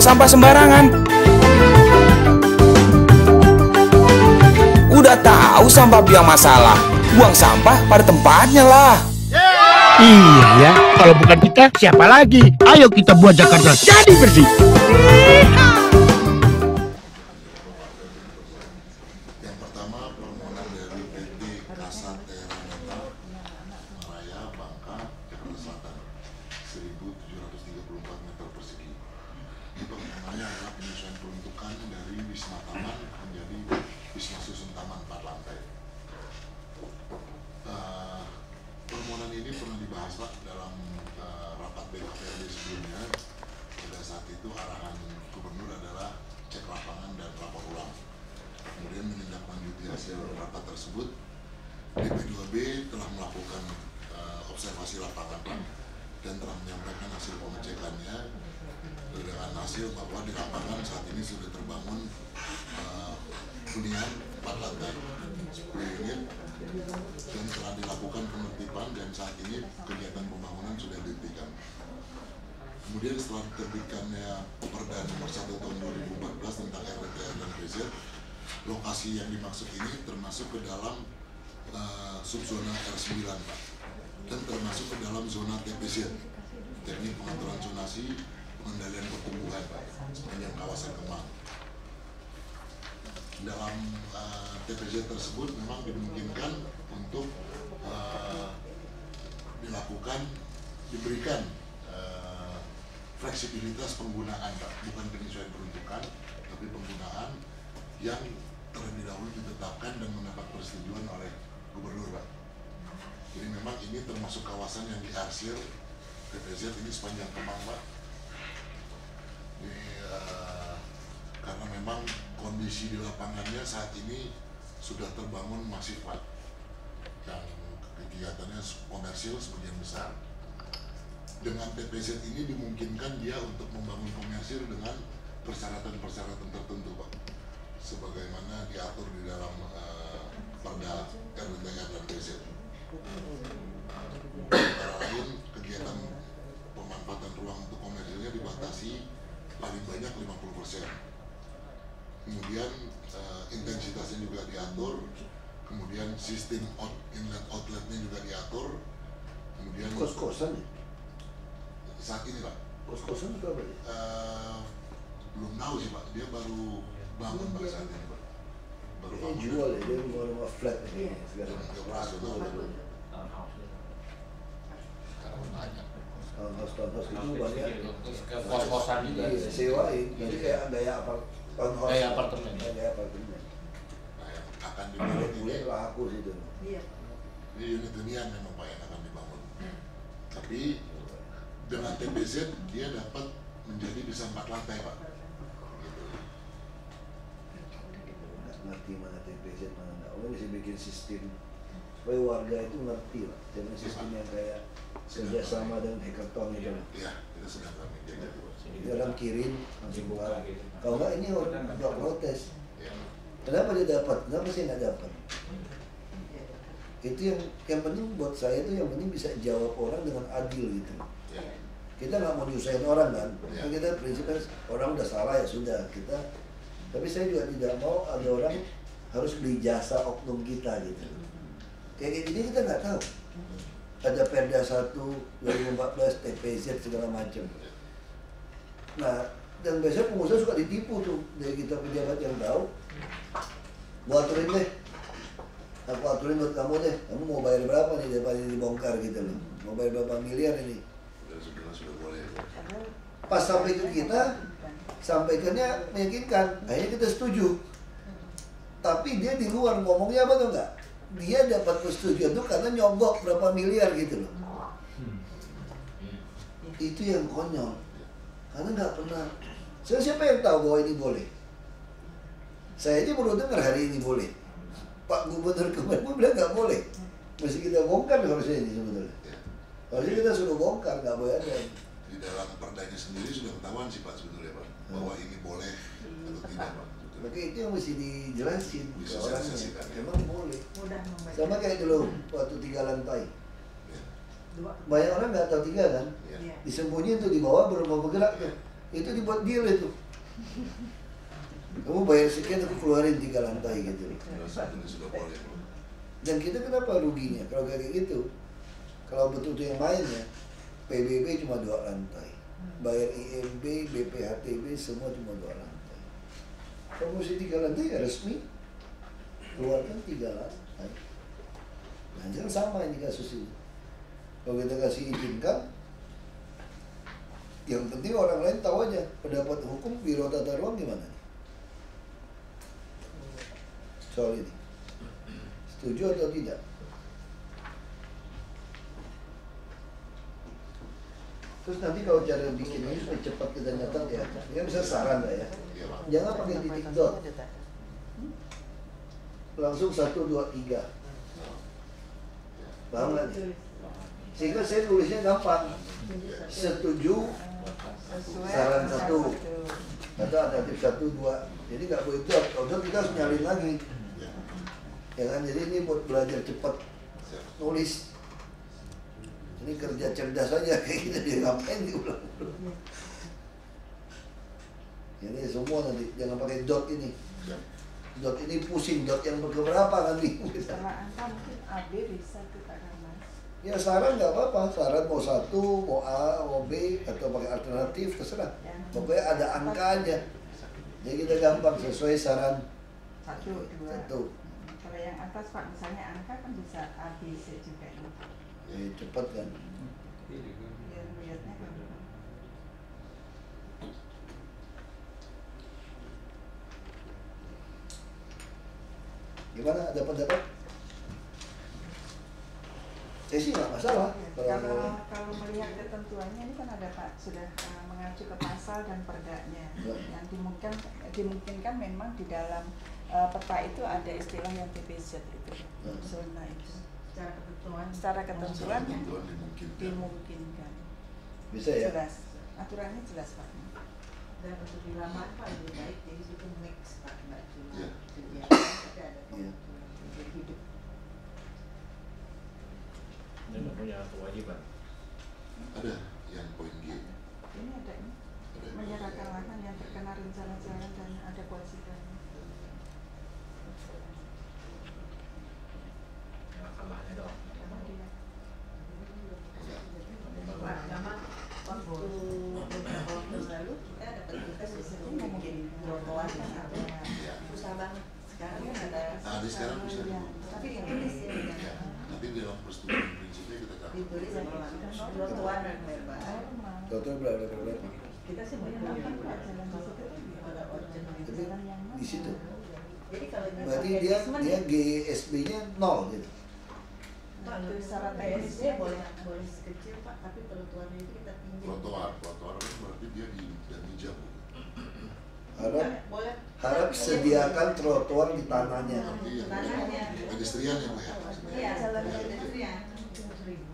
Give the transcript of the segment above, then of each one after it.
sampah sembarangan. Udah tahu sampah biang masalah, buang sampah pada tempatnya lah. Iya ya, kalau bukan kita, siapa lagi? Ayo kita buat Jakarta jadi bersih. Yang pertama, permohonan dari PT Kasat Teraneta Maraya Bangka, Jakarta Selatan, 1.734 meter persegi. Ini permohonannya adalah penyesuaian peruntukan dari Wisma Taman menjadi Wisma Susun Taman 4 lantai. Permohonan ini pernah dibahas Pak dalam rapat BKPRD sebelumnya. Pada saat itu arahan gubernur adalah cek lapangan dan lapor ulang. Kemudian menindaklanjuti hasil rapat tersebut, DP2B telah melakukan observasi lapangan Pak, dan telah menyampaikan hasil pengecekannya dengan hasil bahwa di lapangan saat ini sudah terbangun hunian 4 lantai 10 unit dan telah dilakukan penertiban, dan saat ini kegiatan pembangunan sudah dihentikan. Kemudian setelah diterbitkannya Perda nomor 1 tahun 2014 tentang RDTR dan PZ, lokasi yang dimaksud ini termasuk ke dalam subzona R9 Pak, dan termasuk ke dalam zona TPZ, teknik pengaturan zonasi pengendalian pertumbuhan Pak, sepanjang kawasan Kemang. Dalam TPZ tersebut memang dimungkinkan untuk diberikan fleksibilitas penggunaan Pak, bukan penyesuaian peruntukan, tapi penggunaan yang terlebih dahulu ditetapkan dan mendapat persetujuan oleh gubernur Pak. Jadi memang ini termasuk kawasan yang diarsir TPZ ini sepanjang Kemang Pak. Karena memang kondisi di lapangannya saat ini sudah terbangun masif Pak, dan kegiatannya komersil sebagian besar. Dengan TPZ ini dimungkinkan dia untuk membangun komersil dengan persyaratan-persyaratan tertentu Pak, sebagaimana diatur di dalam Perda RDTR dan PZ. Antara lain, kegiatan pemanfaatan ruang untuk komersilnya dibatasi paling banyak 50%. Kemudian intensitasnya juga diatur, kemudian sistem inlet outletnya juga diatur, kemudian kos-kosan ya? Saat ini Pak, Kos-kosan itu apa ya? Belum tahu sih Pak, dia baru bangun Pak saat ini Pak, baru Dia bangun. jual ya, dia rumah-rumah flat ya, segala Operasional. macam. Townhouse itu banyak. Kos-kosan juga. Iya, sewain, jadi kayak gaya townhouse. Gaya apartemen. Gaya apartemen. Nah, yang akan Ada dibangun bule ini, laku situ. ini unit hunian memang Pak yang akan dibangun. Tapi dengan TPZ dia dapat menjadi bisa 4 lantai Pak. Gitu. Nggak ngerti mana TPZ mana enggak. Orang bisa bikin sistem supaya warga itu ngerti lah. Jangan sistem yang kayak kerjasama dengan hackathon gitu lah. Iya, itu sedang kami jaga. Di dalam kirim langsung buka. Kalau enggak ini orang nggak protes. Ya. Kenapa dia dapat? Kenapa sih nggak dapat? Itu yang penting buat saya itu yang penting bisa jawab orang dengan adil gitu. Ya. Kita nggak mau nyusahin orang kan, Ya. kan kita prinsipnya orang udah salah ya sudah kita. Tapi saya juga tidak mau ada orang harus beli jasa oknum kita gitu. Kayak gini kita nggak tahu. Ada Perda 1 2014 TPZ segala macam. Nah, dan biasanya pengusaha suka ditipu tuh dari kita pejabat yang tahu. Gua aturin deh, aku aturin buat kamu deh. Kamu mau bayar berapa nih daripada dibongkar gitu loh? Mau bayar berapa miliar ini? Sudah boleh. Pas sampai ke kita, sampaikannya meyakinkan, akhirnya kita setuju. Tapi dia di luar ngomongnya apa tuh enggak? Dia dapat persetujuan tuh karena nyogok berapa miliar gitu loh. Itu yang konyol. Karena nggak pernah. Siapa yang tahu bahwa ini boleh? Saya aja baru dengar hari ini boleh. Pak Gubernur kemarin pun bilang nggak boleh. Mesti kita bongkar harusnya ini sebetulnya. Harusnya kita suruh bongkar, nggak boleh ada. Di dalam perdanya sendiri sudah ketahuan sih Pak sebetulnya Pak, bahwa ini boleh atau tidak Pak. Maka itu yang mesti dijelasin ke orangnya. Disosialisasikan, ya. Memang boleh. Mudah membaca. Sama kayak dulu waktu 3 lantai. Ya. Dua. Banyak orang nggak tahu 3 kan? Ya. Iya. Disembunyiin tuh di bawah belum mau bergerak tuh. Itu dibuat deal itu. Kamu bayar sekian, aku keluarin 3 lantai gitu. Saat ini sudah boleh. Dan kita kenapa ruginya kalau kayak gitu? Kalau betul-betul yang main ya, PBB cuma 2 lantai. Bayar IMB, BPHTB semua cuma 2 lantai. Kalau mesti 3 lantai ya resmi. Keluarkan 3 lantai. Nah, jangan sama ini kasus ini. Kalau kita kasih izinkan, yang penting orang lain tahu aja pendapat hukum Biro Tata Ruang gimana. Soal ini, setuju atau tidak? Terus nanti kalau cara bikin ini supaya cepat kita nyatat ya, ini bisa saran lah ya. Jangan pakai titik dot, langsung 1, 2, 3. Paham nggak? Sehingga saya tulisnya gampang. Setuju saran 1 atau alternatif 1, 2. Jadi nggak boleh dot, kalau dot kita harus nyalin lagi. Ya kan, jadi ini buat belajar cepat nulis. Ini kerja cerdas saja kayak kita dia ngapain diulang-ulang. Ini semua nanti jangan pakai dot ini. Dot ini pusing, dot yang berapa nanti. Sama angka mungkin AB bisa kita gambar. Ya saran nggak apa-apa, saran mau 1, mau A, mau B, atau pakai alternatif terserah. Pokoknya ada angka aja. Jadi kita gampang sesuai saran 1, 2. 1. Kalau yang atas Pak, misalnya angka kan bisa A, B, C juga ini. Cepat kan. Biar lihatnya gampang. Gimana, ada pendapat? Saya sih nggak masalah. Kalau melihat ketentuannya ini kan ada Pak, sudah mengacu ke pasal dan perdanya. Yang dimungkinkan memang di dalam peta itu ada istilah yang TPZ itu, zona itu. Secara ketentuan dimungkinkan. Bisa ya? Jelas, aturannya jelas Pak. Dan untuk dilamar Pak lebih baik jadi situ mix Pak, nggak cuma Iya. kegiatan, tapi ada Iya. jadi hidup. Ini nggak punya kewajiban. Ada yang poin G. Ini ada ini, menyerahkan lahan yang terkena rencana jalan dan ada kewajibannya. Ya, kalahnya dong. Pak, sama waktu beberapa waktu lalu kita dapat tugas di sini bikin trotoar kan ada susah banget. Sekarang kan ada. Nah, di sekarang bisa. Tapi ditulis ya, Ya, nanti dalam persetujuan prinsipnya kita catat. ditulis bahwa trotoar dan lebar. Total berapa? Kita sih mau Jalan di situ pada origin. Tapi di situ. Jadi kalau Berarti dia GSB-nya 0 gitu. kalau syarat TSD boleh kecil Pak, tapi trotoarnya itu kita pinjam. Trotoar kan berarti dia di dan hijau. Harap sediakan trotoar di tanahnya. Iya, Tanahnya. pedestrian ya Pak ya. Iya, jalan pedestrian.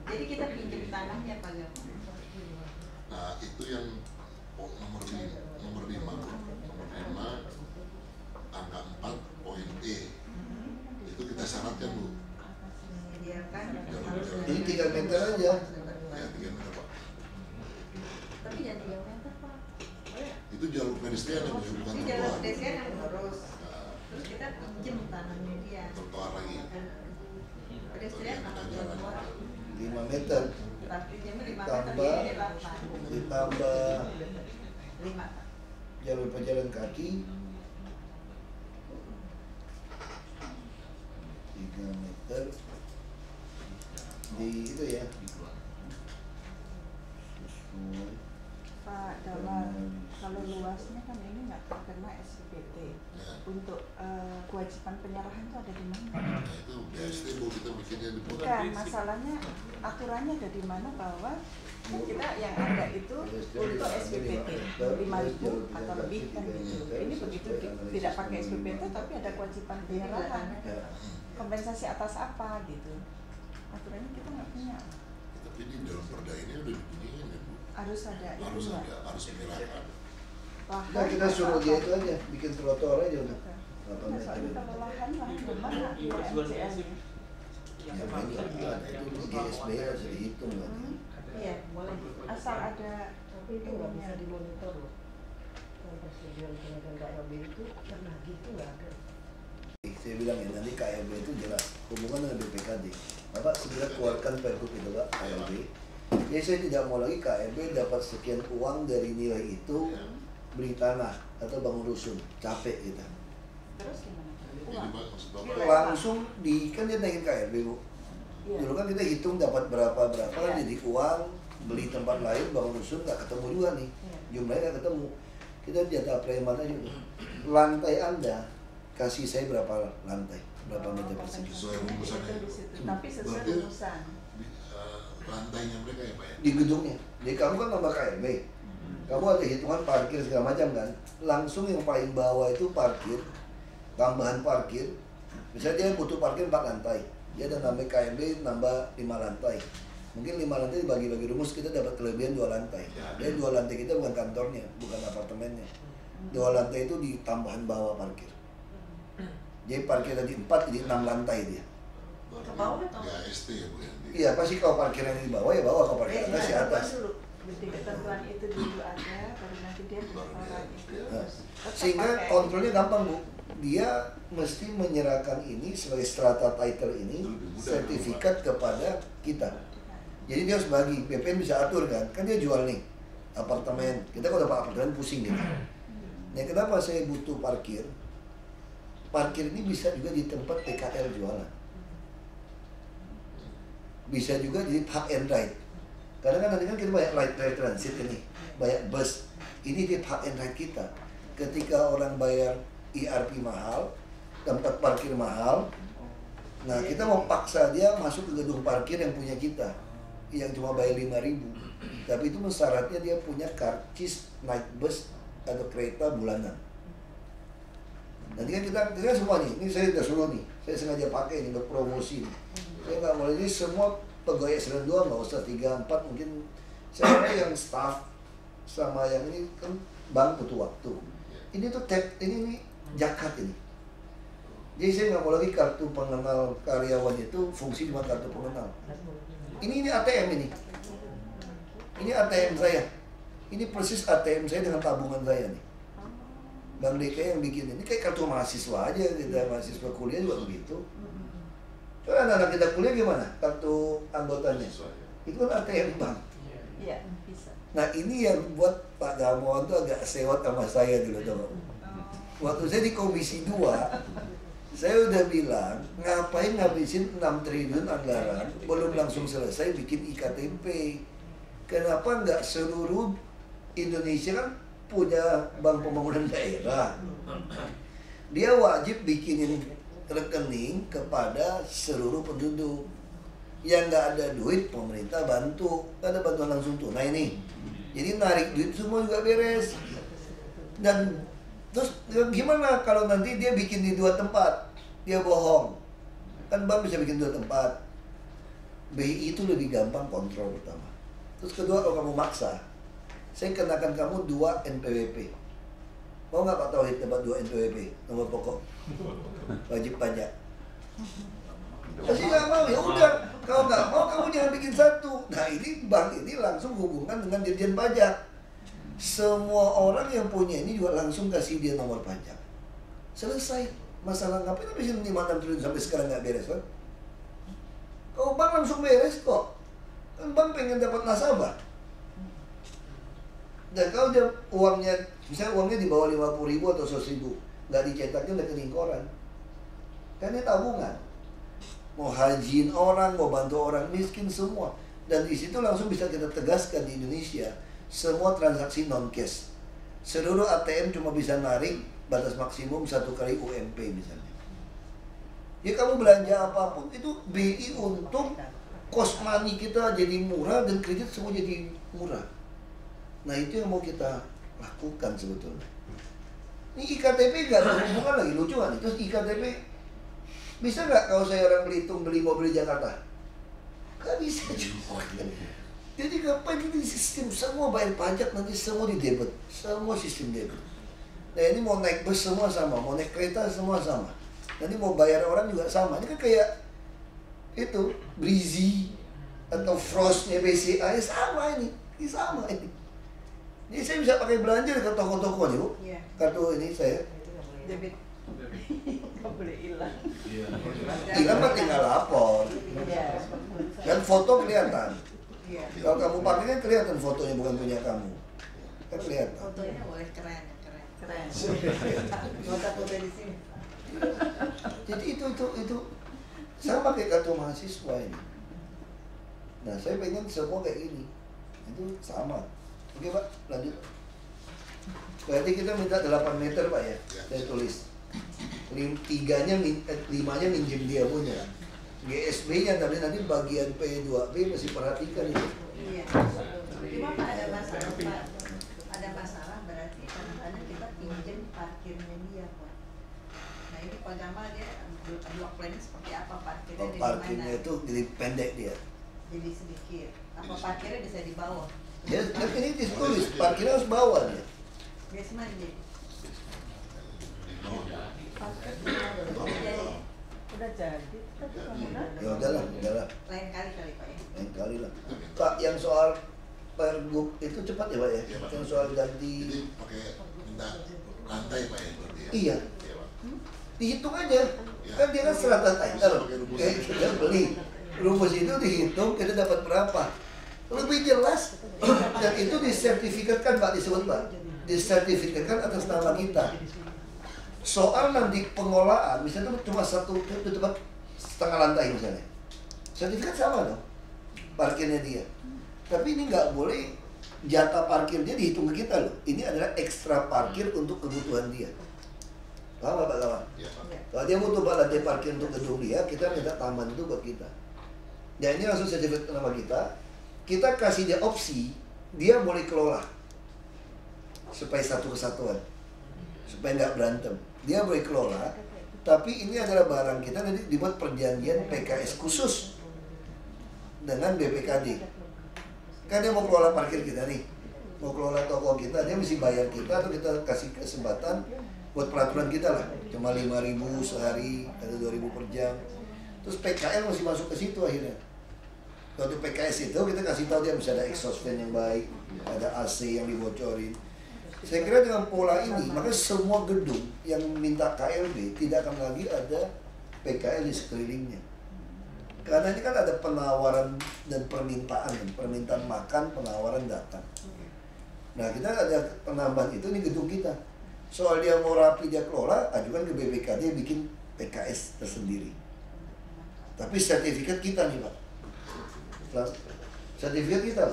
Jadi kita pinjam tanahnya Pak. Nah, itu yang nomor 5 angka 4 poin E. Itu kita syaratkan Bu. Menyediakan Ini 3 meter aja. Ya 3 meter Pak. Tapi jangan 3 meter Pak. Boleh. Itu jalur pedestrian yang bukan Ini jalan trotoar. pedestrian yang lurus. Nah, Terus kita pinjam tanahnya dia. trotoar lagi. Pedestrian atau trotoar. 5 meter. Tapi pinjamnya 5 meter Tambah. ini 8. Ditambah 5 Pak. jalur pejalan kaki 3 meter di itu ya sesuai Pak, kalau luasnya kan ini nggak terkena SPPT. Untuk kewajiban penyerahan itu ada di mana? Nah, itu BST Bu kita bikinnya di Bukan, masalahnya aturannya ada di mana bahwa kan kita yang ada itu untuk SPPT 5.000 atau lebih kan gitu. Ini begitu tidak pakai SPPT tapi ada kewajiban penyerahan. Kompensasi atas apa gitu? Aturannya kita nggak punya. Tapi di dalam perda ini udah dibunyiin ya Bu. Harus ada itu Harus Mbak. ada, harus menyerahkan. nah kita suruh dia itu aja bikin trotoar aja udah 8 Nah, soalnya meter kalau lahan mana di MCN. yang ini ada itu di GSB harus dihitung kan Iya, boleh. Asal ada Tapi itu nggak bisa dimonitor loh. persetujuan dengan KLB itu pernah gitu nggak ada? Saya bilang ya, nanti KLB itu jelas hubungan dengan BPKD. Bapak segera keluarkan pergub itu Pak, KLB. Jadi saya tidak mau lagi KLB dapat sekian uang dari nilai itu beli tanah atau bangun rusun, capek kita. Terus gimana? Jadi Uang. maksud Iya. Bapak Langsung kan dia naikin KLB Bu. Iya. Dulu kan kita hitung dapat berapa kan Iya. jadi uang, beli tempat lain, bangun rusun nggak ketemu juga nih. Iya. Jumlahnya nggak ketemu. Kita jatah preman aja udah. Lantai Anda kasih saya berapa lantai, berapa meter persegi. Sesuai rumusannya. Itu di situ. Tapi sesuai Berarti- rumusan. lantainya mereka ya Pak ya? Di gedungnya. Jadi kamu kan nambah KLB. Kamu ada hitungan parkir segala macam kan. Langsung yang paling bawah itu parkir, tambahan parkir. Misalnya dia butuh parkir 4 lantai. Dia ada nambah KLB, nambah 5 lantai. Mungkin 5 lantai dibagi-bagi rumus kita dapat kelebihan 2 lantai. Jadi 2 lantai kita bukan kantornya, bukan apartemennya. 2 lantai itu di tambahan bawah parkir. Jadi parkir tadi 4 jadi 6 lantai dia. Ke bawah atau? Ya ST ya Bu ya? Iya pasti kalau parkirnya di bawah ya bawah, kalau parkir atas ya atas. Dulu. Jadi ketentuan itu dulu ada, baru nanti dia menetapkan itu. Nah, Terus tetap sehingga pakai. kontrolnya gampang Bu. Dia mesti menyerahkan ini sebagai strata title ini Itu lebih mudah, sertifikat kepada kita. Jadi dia harus bagi, BPN bisa atur kan dia jual nih apartemen. Kita kalau dapat apartemen pusing gitu. Nah kenapa saya butuh parkir? Parkir ini bisa juga di tempat PKL jualan. Bisa juga jadi park and ride. Karena kan nanti kan kita banyak light rail transit ini, banyak bus. Ini di park and ride kita. Ketika orang bayar IRP mahal, tempat parkir mahal, nah kita mau paksa dia masuk ke gedung parkir yang punya kita, yang cuma bayar 5.000. Tapi itu syaratnya dia punya karcis naik bus atau kereta bulanan. Nanti kan kita semua nih, ini saya udah suruh nih, saya sengaja pakai ini buat promosi nih. Saya nggak boleh, ini semua pegawai eselon 2 nggak usah 3-4 mungkin. Saya yang staff sama yang ini kan bank butuh waktu. Ini tuh ini zakat ini. Jadi saya nggak mau lagi kartu pengenal karyawan itu fungsi cuma kartu pengenal. Ini ATM ini. Ini ATM saya. Ini persis ATM saya dengan tabungan saya nih. Bank DKI yang bikin ini kayak kartu mahasiswa aja, kita mahasiswa kuliah juga begitu. Coba anak-anak kita kuliah gimana? Kartu anggotanya. Itu kan ATM bank. Iya, bisa. Nah ini yang buat Pak Darmawan tuh agak sewot sama saya dulu tuh. Waktu saya di Komisi 2, saya udah bilang ngapain ngabisin 6 triliun anggaran belum langsung selesai bikin IKTP. Kenapa nggak seluruh Indonesia kan punya Bank Pembangunan Daerah. Dia wajib bikinin rekening kepada seluruh penduduk. Yang nggak ada duit, pemerintah bantu. Nggak ada bantuan langsung tunai nih. Jadi narik duit semua juga beres. Dan terus gimana kalau nanti dia bikin di 2 tempat? Dia bohong. Kan bank bisa bikin 2 tempat. BI itu lebih gampang kontrol pertama. Terus kedua kalau kamu maksa, saya kenakan kamu 2 NPWP. Mau nggak Pak Tauhid dapat 2 NPWP? Nomor pokok wajib pajak. Pasti nggak mau, ya udah. Kalau nggak mau, kamu jangan bikin 1. Nah ini bank ini langsung hubungan dengan Dirjen Pajak. Semua orang yang punya ini juga langsung kasih dia nomor pajak. Selesai. Masalah ngapain habisin 5-6 triliun sampai sekarang nggak beres kan? Kalau bank langsung beres kok. Kan bank pengen dapat nasabah. Dan kalau dia uangnya, misalnya uangnya di bawah 50.000 atau 100.000, nggak dicetakin rekening koran. Kan ini tabungan. Mau hajiin orang, mau bantu orang miskin semua. Dan di situ langsung bisa kita tegaskan di Indonesia, semua transaksi non cash. Seluruh ATM cuma bisa narik batas maksimum 1 kali UMP misalnya. Ya kamu belanja apapun itu BI untung, cost money kita jadi murah dan kredit semua jadi murah. Nah itu yang mau kita lakukan sebetulnya. Ini IKTP gak ada hubungan lagi, lucu kan? Terus IKTP bisa nggak kalau saya orang Belitung beli mobil di Jakarta? Gak bisa juga. Jadi ngapain ini sistem semua bayar pajak nanti semua di debit, semua sistem debit. Nah ini mau naik bus semua sama, mau naik kereta semua sama. Nanti mau bayar orang juga sama. Ini kan kayak itu Breezy atau Frostnya BCA ya sama ini sama ini. Jadi saya bisa pakai belanja ke toko-toko nih, Bu. Iya. Kartu ini saya. Debit. Nggak boleh hilang. Hilang mah tinggal lapor. Iya. Dan foto kelihatan. Iya. Kalau kamu pakai kan kelihatan fotonya bukan punya kamu. Kan kelihatan. Fotonya boleh keren. Keren. Nggak usah foto di sini. Jadi itu saya pakai kartu mahasiswa ini. Nah, saya pengen semua kayak gini. Itu sama. Oke, Pak, lanjut. Berarti kita minta 8 meter, Pak ya. Saya tulis. 5-nya minjem dia punya. GSB-nya tapi nanti bagian P2B mesti perhatikan itu. Iya. Cuma Pak ada masalah Pak. Ada masalah berarti kadang-kadang kita pinjam parkirnya dia Pak. Nah ini Pak Gamal dia blok plannya seperti apa parkirnya Oh, dari parkirnya mana? itu jadi pendek dia. Jadi sedikit. Apa parkirnya bisa di bawah? Ya, tapi ini ditulis parkirnya harus bawah dia. Biasa mandi. Udah jadi. Tapi bangunan. Ya udahlah. Lain kali Pak ya. Lain kali lah. Pak, yang soal pergub itu cepat ya, Pak ya? Iya, Pak. Yang soal ganti. Jadi pakai minta lantai Pak ya berarti ya? Iya. Iya, Pak. Dihitung aja. Kan dia kan serata title. Kayak kita beli. Rumus itu dihitung, kita dapat berapa. Lebih jelas. Dan itu disertifikatkan, Pak, disebut, Pak. Disertifikatkan atas nama kita. Soal nanti pengolahan, misalnya cuma satu tempat setengah lantai misalnya. Sertifikat sama dong. Parkirnya dia. Tapi ini nggak boleh jatah parkir dia dihitung ke kita loh. Ini adalah ekstra parkir untuk kebutuhan dia. Paham Pak kawan? Iya, Pak. Kalau dia butuh lantai parkir untuk gedung dia, kita minta tambahan itu buat kita. Dan ini langsung sertifikat ke nama kita. Kita kasih dia opsi, dia boleh kelola supaya satu kesatuan, supaya nggak berantem. Dia boleh kelola, tapi ini adalah barang kita nanti dibuat perjanjian PKS khusus dengan BPKD. Kan dia mau kelola parkir kita nih, mau kelola toko kita, dia mesti bayar kita atau kita kasih kesempatan buat peraturan kita lah, cuma 5.000 sehari atau 2.000 per jam. Terus PKL masih masuk ke situ akhirnya. Kalau di PKS itu kita kasih tahu dia mesti ada exhaust fan yang baik, ada AC yang dibocorin. Saya kira dengan pola ini, maka semua gedung yang minta KLB tidak akan lagi ada PKL di sekelilingnya. Karena ini kan ada penawaran dan permintaan makan, penawaran datang. Nah kita ada penambahan itu di gedung kita. Soal dia mau rapi, dia kelola, ajukan ke BPKD bikin PKS tersendiri. Tapi sertifikat kita nih Pak. Sertifikat kita.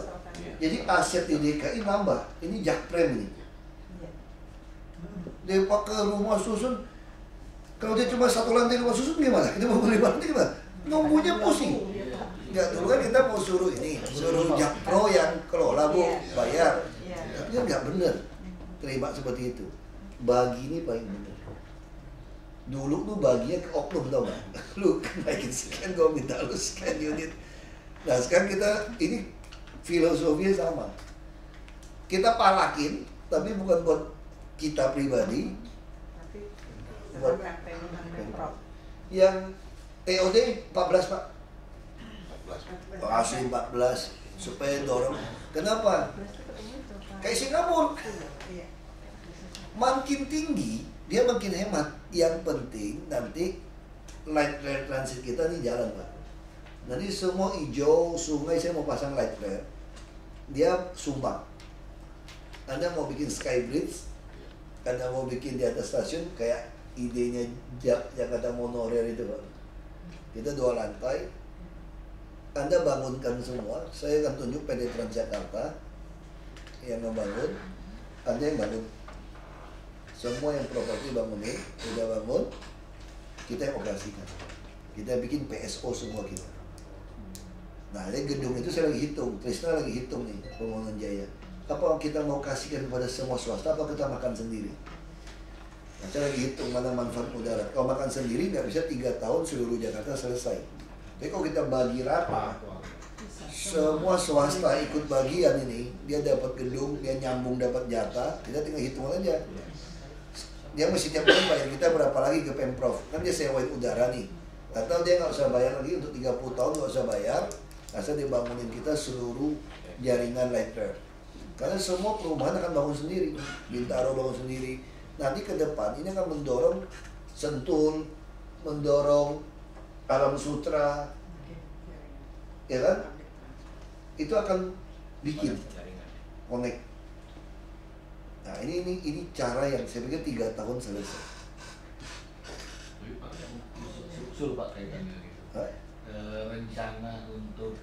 Jadi aset di DKI nambah. Ini jakprem nih. Dia pakai rumah susun. Kalau dia cuma satu lantai rumah susun gimana? Kita mau beli lantai gimana? Nunggunya pusing. Enggak, dulu kan kita mau suruh jakpro yang kelola Bu, bayar. Tapi dia nggak bener terima seperti itu. Bagi ini paling bener. Dulu tuh baginya ke oknum tau gak? Lu naikin sekian, gue minta lu sekian unit. Nah sekarang kita, ini filosofinya sama. Kita palakin, tapi bukan buat kita pribadi. Buat yang TOD 14 Pak. 14. Kasih 14 supaya dorong. Kenapa? Kayak Singapura. Makin tinggi, dia makin hemat. Yang penting nanti light rail transit kita nih jalan Pak. Nanti semua hijau, sungai saya mau pasang light rail. Dia sumbang. Anda mau bikin sky bridge, Anda mau bikin di atas stasiun kayak idenya Jakarta monorail itu Pak. Kita 2 lantai. Anda bangunkan semua. Saya akan tunjuk PT Transjakarta yang membangun. Anda yang bangun. Semua yang properti bangunin, udah bangun, kita yang operasikan. Kita bikin PSO semua kita. Nah, ini gedung itu saya lagi hitung, Trisna lagi hitung nih, Pembangunan Jaya. Apa kita mau kasihkan kepada semua swasta, apa kita makan sendiri? Nah, saya lagi hitung mana manfaat udara. Kalau makan sendiri nggak bisa 3 tahun seluruh Jakarta selesai. Tapi kalau kita bagi rata, semua swasta ikut bagian ini, dia dapat gedung, dia nyambung dapat jatah, kita tinggal hitung aja. Dia mesti tiap bulan bayar kita berapa lagi ke Pemprov. Kan dia sewain udara nih. Atau dia nggak usah bayar lagi untuk 30 tahun, nggak usah bayar. Asal dia bangunin kita seluruh jaringan light rail. Karena semua perumahan akan bangun sendiri, Bintaro bangun sendiri. Nanti ke depan ini akan mendorong Sentul, mendorong Alam Sutra, ya kan? Itu akan bikin connect. Nah ini cara yang saya pikir 3 tahun selesai. Tapi Pak, yang usul Pak kaitannya gitu. Rencana untuk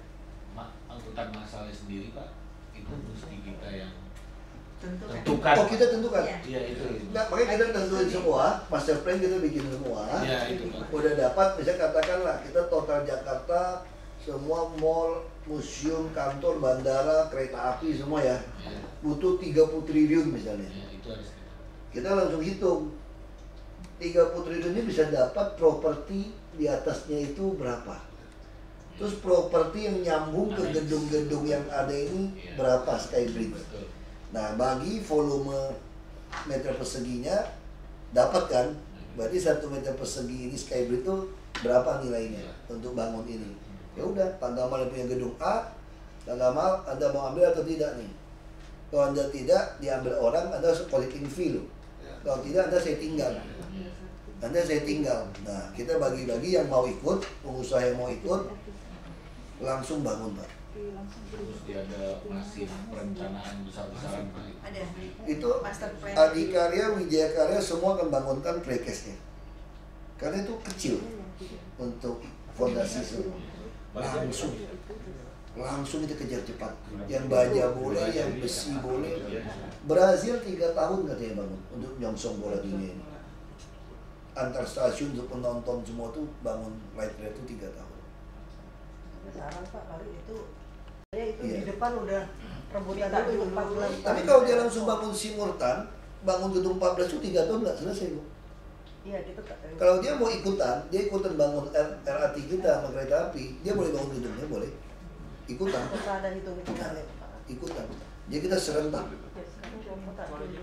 angkutan masalnya sendiri Pak, itu mesti kita yang tentukan. Oh kita tentukan. Iya itu. Nah, makanya kita tentuin semua, master plan kita bikin semua. Iya itu Pak. Udah dapat, misalnya katakanlah kita total Jakarta, semua mall, museum, kantor, bandara, kereta api semua ya, butuh 30 triliun misalnya. Ya, itu harus Kita langsung hitung 30 triliun ini bisa dapat properti di atasnya itu berapa. Terus properti yang nyambung ke gedung-gedung yang ada ini berapa Skybridge. betul. Nah, bagi volume meter perseginya dapat kan? Berarti 1 meter persegi ini Skybridge itu berapa nilainya untuk bangun ini? Ya udah, Pak Gamal yang punya gedung A, Pak Gamal Anda mau ambil atau tidak nih? Kalau Anda tidak, diambil orang, Anda harus collecting fee loh. Kalau tidak, Anda saya tinggal. Anda saya tinggal. Nah, kita bagi-bagi yang mau ikut, pengusaha yang mau ikut, langsung bangun Pak. Mesti ada masih perencanaan besar-besaran Pak. Ada. Itu Master plan. Adikarya, Wijaya Karya semua akan bangunkan precast-nya. Karena itu kecil untuk fondasi semua. Langsung kita kejar cepat. Yang baja boleh, yang besi boleh. Brazil 3 tahun katanya bangun untuk nyongsong bola dunia ini. Antar stasiun untuk penonton semua tuh bangun light rail itu 3 tahun. Saran Pak, kali itu Iya. di depan udah rebutan dulu 4 bulan. Tapi kalau dia langsung bangun simultan, bangun gedung 14 itu 3 tahun nggak selesai Bu. Iya, kita Kalau dia mau ikutan, dia ikutan bangun LRT kita sama kereta api, dia boleh bangun gedungnya, boleh. Ikutan. harus ada hitung-hitungannya Pak. Ikutan. Jadi kita serentak.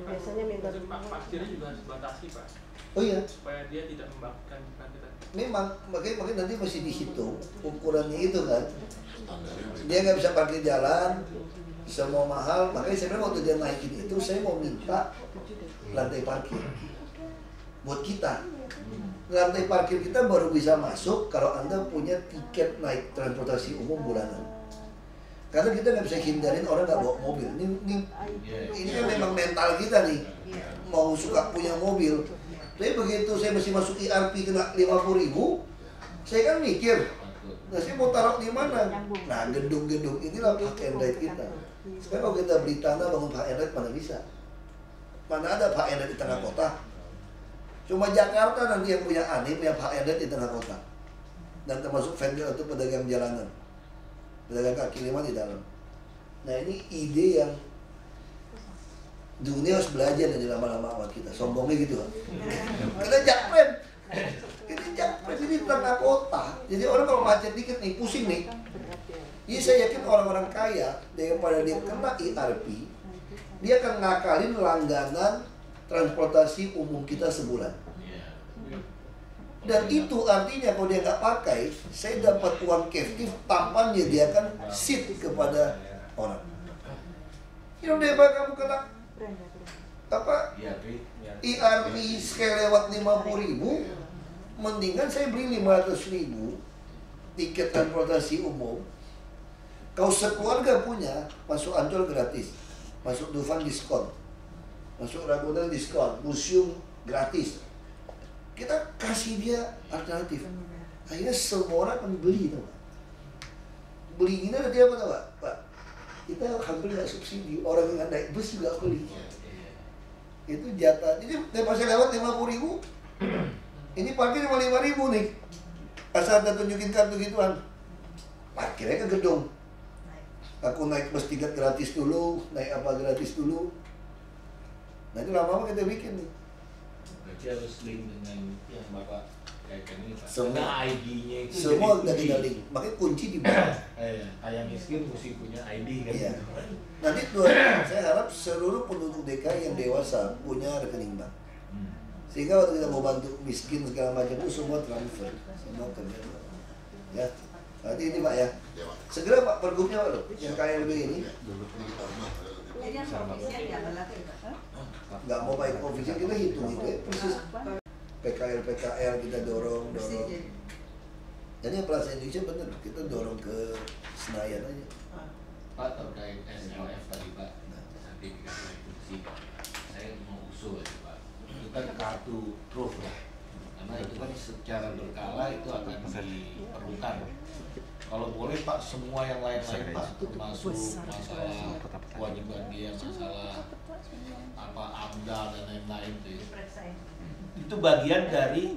Biasanya minta Parkirnya juga harus dibatasi Pak, Oh iya, supaya dia tidak membakar kita. memang makanya nanti mesti dihitung ukurannya itu kan. Dia nggak bisa parkir jalan, semua mahal. Makanya saya bilang waktu dia naikin itu, saya mau minta lantai parkir buat kita. Lantai parkir kita baru bisa masuk kalau Anda punya tiket naik transportasi umum bulanan. Karena kita nggak bisa hindarin orang nggak bawa mobil. Ini kan memang mental kita nih, mau suka punya mobil. Tapi begitu saya mesti masuk ERP kena 50.000, saya kan mikir, nah saya mau taruh di mana? Nah gedung-gedung inilah park and ride kita. Sekarang kalau kita beli tanah bangun park and ride mana bisa? Mana ada park and ride di tengah kota? Cuma Jakarta nanti yang punya aneh punya park and ride di tengah kota. Dan termasuk vendor atau pedagang jalanan, pedagang kaki lima di dalam. Nah ini ide yang dunia harus belajar dari lama-lama sama kita. Sombongnya gitu kan. Kita jakpren. Ini jakpren ini tengah kota. Jadi orang kalau macet dikit nih pusing nih. Jadi saya yakin orang-orang kaya daripada dia kena ERP, dia akan ngakalin langganan transportasi umum kita sebulan. Dan itu artinya kalau dia nggak pakai, saya dapat uang captive tanpa menyediakan seat kepada orang. Ini daripada kamu kena apa ERP sekali lewat 50.000, mendingan saya beli 500.000 tiket transportasi umum. Kau sekeluarga punya, masuk Ancol gratis, masuk Dufan diskon, masuk Ragunan diskon, museum gratis. Kita kasih dia alternatif. Akhirnya semua orang akan beli, tuh Pak. Beli ini ada dia apa tuh Pak? Kita hampir nggak subsidi, orang yang naik bus juga beli. Itu jatah. Jadi masih lewat 50.000, ini parkir 55.000 nih. Asal Anda tunjukin kartu gituan, parkirnya ke gedung. Aku naik bus tiket gratis dulu, naik apa gratis dulu. Nah itu lama-lama kita bikin nih. Berarti harus link dengan yang Bapak kaitkan ini Pak. Semua ID-nya itu semua jadi udah kita link. Makanya kunci di bawah. Ayam miskin mesti punya ID kan. Iya. Nanti saya harap seluruh penduduk DKI yang dewasa punya rekening bank. Sehingga waktu kita mau bantu miskin segala macam itu semua transfer, semua kerja. Ya. Nanti ini Pak ya. Segera Pak pergubnya Pak loh, yang KLB ini. Jadi yang koefisien ya berlaku ya, Pak? Nggak mau pakai koefisien, kita hitung gitu ya, persis. PKL kita dorong. Jadi yang Plaza Indonesia bener, kita dorong ke Senayan aja. Pak, terkait SLF tadi Pak, sertifikasi layak fungsi, saya mau usul aja Pak. Itu kan kartu truf lah, karena itu kan secara berkala itu akan diperlukan. Kalau boleh Pak, semua yang lain-lain Pak, termasuk masalah kewajiban dia, masalah apa AMDAL dan lain-lain itu bagian dari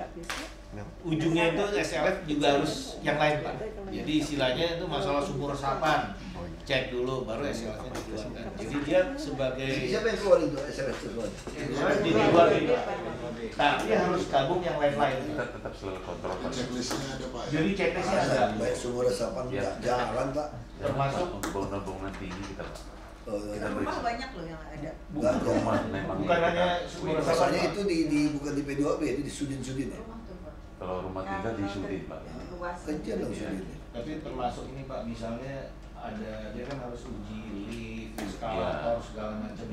ujungnya itu SLF juga harus yang lain Pak. Jadi istilahnya itu masalah sumur resapan, cek dulu baru SLF-nya dikeluarkan. Jadi dia sebagai Siapa yang keluarin itu SLF itu? di luar itu, tapi harus gabung yang lain-lain. Kita tetap selalu kontrol Pak. Checklistnya ada Pak. Jadi checklistnya ada. Baik sumur resapan nggak jalan Pak. Termasuk bangunan-bangunan tinggi kita Pak. Kita rumah banyak loh yang ada. Nggak ada. Rumah memang. bukan hanya sumur resapan. Rasanya itu bukan di P2B, itu di Sudin ya. Rumah tuh, Pak. Kalau rumah tinggal di Sudin Pak. Kecil dong Sudin. Tapi termasuk ini Pak, misalnya ada dia kan harus uji lift, eskalator segala macam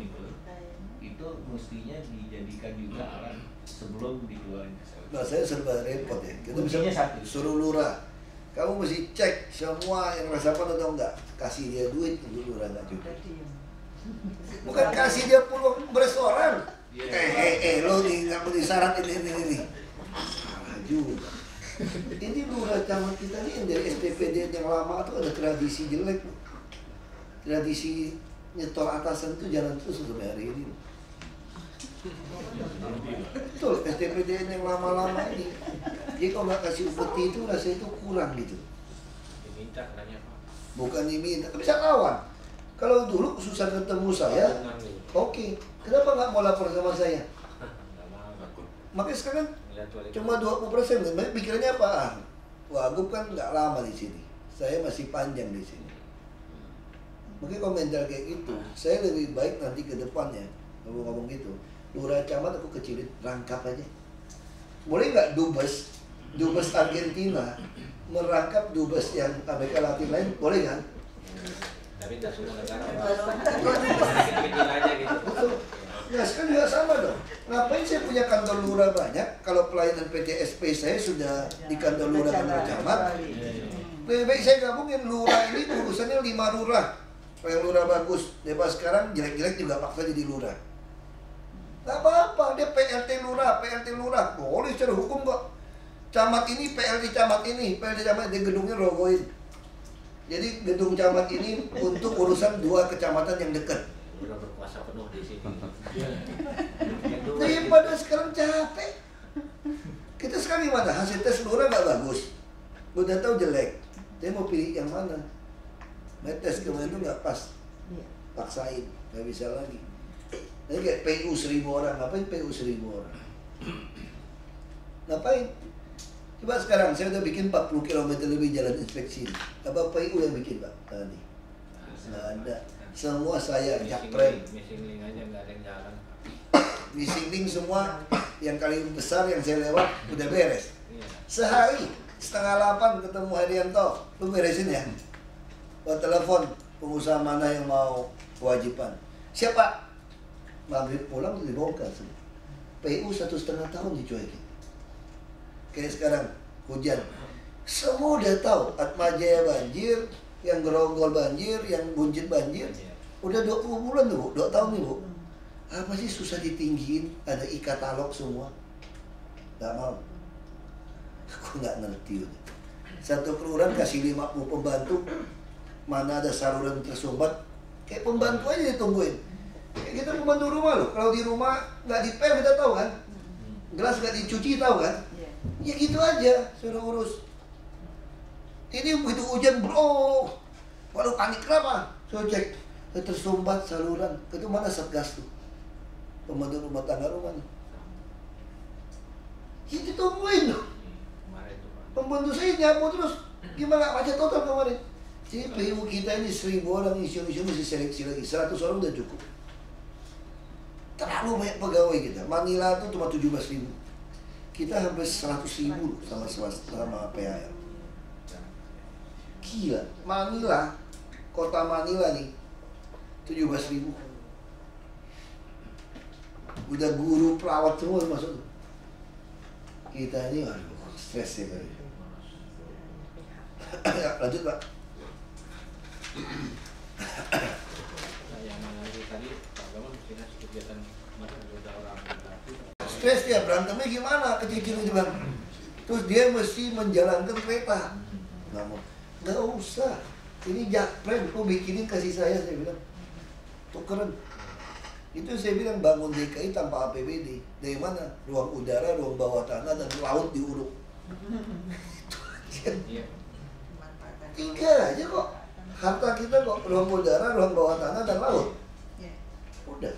itu mestinya dijadikan juga alat sebelum dikeluarin SLF. Nah saya serba repot ya. Kita bisa Kuncinya satu. suruh lurah. Kamu mesti cek semua yang resapan atau enggak. Kasih dia duit untuk lurah nggak cukup. Bukan kasih dia peluang berestoran. Lo nih nggak beli syarat ini. Salah juga. Ini lurah camat kita nih yang dari STPD yang lama tuh ada tradisi jelek. Tradisi nyetor atasan itu jalan terus sampai hari ini. Betul, STPD yang lama-lama ini. Jadi kalau nggak kasih upeti itu rasanya itu kurang gitu. Diminta katanya Pak. Bukan diminta, bisa lawan. Kalau dulu susah ketemu saya, oke. Kenapa nggak mau lapor sama saya? Makanya sekarang cuma 20%. Pikirannya apa? Wagub kan nggak lama di sini. Saya masih panjang di sini. Makanya komentar kayak gitu. Saya lebih baik nanti ke depannya ngomong gitu. Lurah camat aku kecilin, rangkap aja. Boleh nggak dubes Argentina merangkap dubes yang Amerika Latin lain, boleh kan? Tapi tidak semua negara. Kecil aja gitu. Betul. Ya sekarang juga sama dong. Ngapain saya punya kantor lurah banyak kalau pelayanan PTSP saya sudah di kantor lurah kantor camat? Lebih baik saya gabungin lurah ini urusannya 5 lurah. Yang lurah bagus, depas sekarang jelek-jelek juga paksa jadi lurah. Gak apa-apa, dia PLT lurah, boleh secara hukum kok. Camat ini, PLT camat ini, dia gedungnya rogoin. Jadi gedung camat ini untuk urusan 2 kecamatan yang dekat. Udah berkuasa penuh di sini. Daripada sekarang capek. Kita sekarang gimana? Hasil tes lurah gak bagus. Udah tahu jelek. Dia mau pilih yang mana? Tes kemarin itu gak pas. Paksain, gak bisa lagi. Jadi kayak PU 1000 orang, ngapain PU 1000 orang? Ngapain? Coba sekarang, saya udah bikin 40 km lebih jalan inspeksi. Apa PU yang bikin Pak? Tadi nggak ada. Semua saya japrem. Missing link aja nggak ada yang jalan. Missing link semua yang kali besar yang saya lewat udah beres. Sehari 7:30 ketemu Haryanto, lu beresin ya? Buat telepon pengusaha mana yang mau kewajiban. Siapa? Maghrib pulang dibongkar semua. PU 1,5 tahun dicuekin. Kayak sekarang hujan, semua udah tahu Atmajaya banjir, yang Grogol banjir, yang Buncit banjir. Udah 20 bulan tuh Bu, 2 tahun nih Bu. Apa sih susah ditinggiin? Ada e-katalog semua. Gak mau. Aku gak ngerti. Satu kelurahan kasih 50 pembantu, mana ada saluran tersumbat, kayak pembantu aja ditungguin. Kayak kita pembantu rumah loh, kalau di rumah nggak dipel kita tahu kan, gelas nggak dicuci tahu kan, ya gitu aja suruh urus. Ini begitu hujan bro, baru panik kenapa? Suruh cek, tersumbat saluran, itu mana satgas tuh, pembantu rumah tangga rumah nih. Itu tungguin loh. Pembantu saya nyapu terus, gimana macet total kemarin. Jadi PU kita ini 1000 orang, isu-isu mesti seleksi lagi, 100 orang udah cukup. Terlalu banyak pegawai kita. Manila itu cuma 17.000. Kita hampir 100.000 sama PHL. Gila. Manila, kota Manila nih 17.000. udah guru perawat semua masuk. Kita ini aduh stres ya kali. Lanjut Pak. Stres dia, berantemnya gimana? Kecil-kecil itu Bang. Terus dia mesti menjalankan kereta. Nggak usah. Ini jakpren, kok bikinin kasih saya bilang. Tuh keren. Itu saya bilang bangun DKI tanpa APBD. Dari mana? Ruang udara, ruang bawah tanah, dan laut diuruk. Tiga aja kok. Harta kita kok ruang udara, ruang bawah tanah, dan laut. Udah.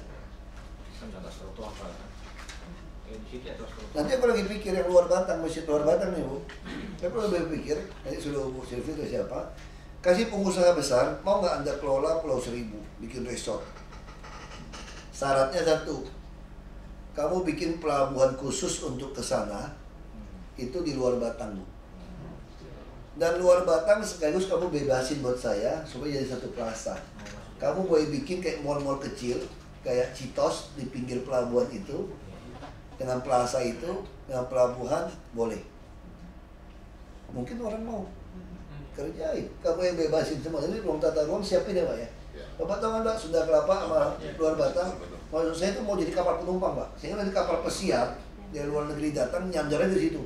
Nanti aku lagi pikir yang luar Batang, masjid luar Batang nih Bu. Aku lagi pikir, tadi sudah Bu Silvi atau siapa, kasih pengusaha besar, mau nggak Anda kelola Pulau Seribu, bikin resort. Syaratnya satu, kamu bikin pelabuhan khusus untuk ke sana, itu di luar Batang Bu. Dan luar Batang sekaligus kamu bebasin buat saya, supaya jadi satu plaza. Kamu boleh bikin kayak mall-mall kecil, kayak Citos di pinggir pelabuhan itu, dengan plaza itu, dengan pelabuhan, boleh. Mungkin orang mau kerjain. Kamu yang bebasin semua. Ini ruang tata ruang siapin ya Pak ya. Bapak tahu nggak Sunda Kelapa sama luar Batang? Maksud saya itu mau jadi kapal penumpang Pak. Sehingga nanti kapal pesiar dari luar negeri datang nyanjarnya di situ.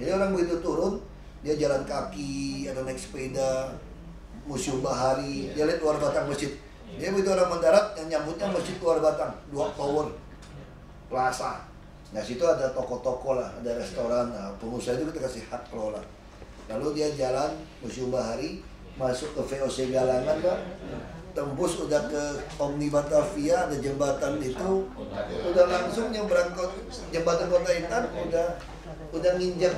Jadi orang begitu turun, dia jalan kaki, ada naik sepeda, museum bahari, dia lihat luar Batang masjid. Dia begitu orang mendarat, yang nyambutnya masjid luar Batang, 2 tower, plaza. Nah situ ada toko-toko lah, ada restoran. Nah, pengusaha itu kita kasih hak kelola. Lalu dia jalan museum bahari, masuk ke VOC Galangan Pak, tembus udah ke Omni Batavia, ada jembatan itu, udah langsung nyebrang ke jembatan Kota Intan, udah nginjak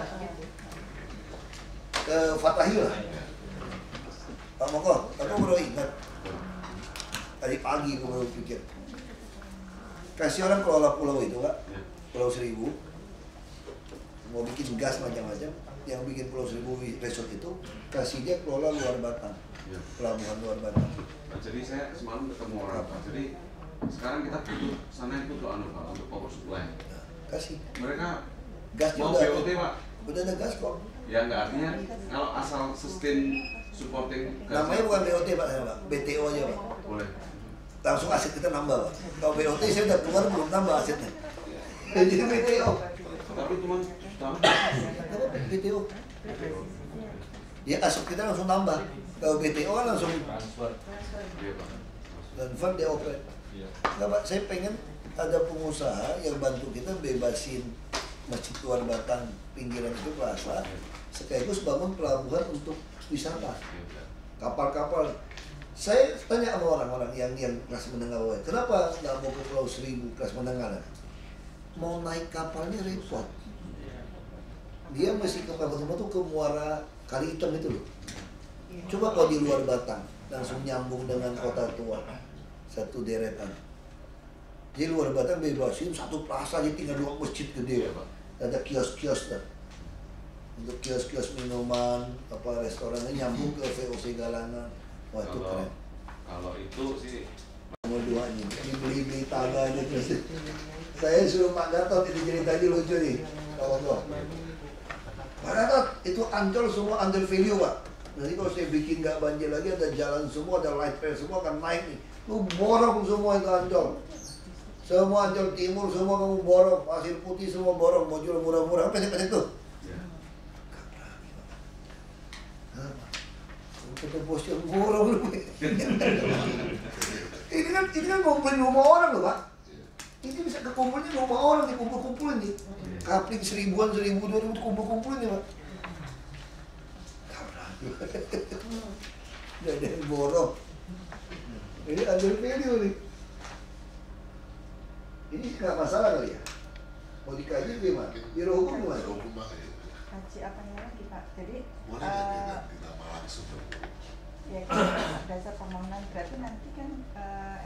ke Fatahil lah. Pak Moko, aku baru ingat tadi pagi aku baru pikir, kasih orang kelola pulau itu Pak, Pulau Seribu, mau bikin gas macam-macam, yang bikin Pulau Seribu resort itu kasih dia kelola luar Batang, pelabuhan luar Batang. Jadi saya semalam ketemu orang Pak. Jadi sekarang kita butuh sana itu untuk Pak, untuk power supply. Kasih. Mereka gas mau juga. BOT Pak. Udah ada gas kok. Ya nggak artinya kalau asal sustain supporting gas. Namanya bukan BOT Pak, BTO aja Pak. Boleh. Langsung aset kita nambah Pak. Kalau BOT saya udah keluar belum nambah asetnya. Jadi BTO. Tapi cuma BTO. Dia aset kita langsung nambah. Kalau BTO kan langsung transfer. transfer dia operate. Enggak Pak, saya pengen ada pengusaha yang bantu kita bebasin masjid luar Batang pinggiran itu plaza, sekaligus bangun pelabuhan untuk wisata. Kapal-kapal. Saya tanya sama orang-orang yang kelas menengah bawah, kenapa nggak mau ke Pulau Seribu kelas menengah? Mau naik kapalnya repot. Dia mesti ke kapal tuh ke Muara Kali Hitam itu loh. Coba kalau di luar Batang, langsung nyambung dengan Kota Tua, satu deretan. Di luar Batang bebasin satu plaza aja, tinggal 2 masjid gede ya Pak. Ada kios-kios dah. Untuk kios-kios minuman, apa restorannya nyambung ke VOC Galangan. Wah itu keren. Kalau itu sih Nomor 2 ini, beli-beli tanah aja terus. Saya suruh Pak Gatot, ini ceritanya lucu nih. Kalau Pak Gatot, itu Ancol semua under value Pak. Nanti kalau saya bikin nggak banjir lagi, ada jalan semua, ada light rail semua akan naik nih. Lu borong semua itu Ancol. Semua Ancol Timur, semua kamu borong. Pasir Putih semua borong, mau jual murah-murah. Pesek-pesek tuh. Kita bos yang borong lu. Ini kan ngumpulin rumah orang loh Pak. Ini bisa kekumpulnya rumah orang, dikumpul-kumpulin nih. Kapling 1000-an, 1000, 2000 kumpul-kumpulin nih Pak. Udah ada yang borong. Ini ada video nih. Ini nggak masalah kali ya? Mau dikaji gimana? Biro hukum gimana? Kaji apanya lagi Pak? Jadi Boleh nggak ditambah langsung? ya dasar permohonan berarti nanti kan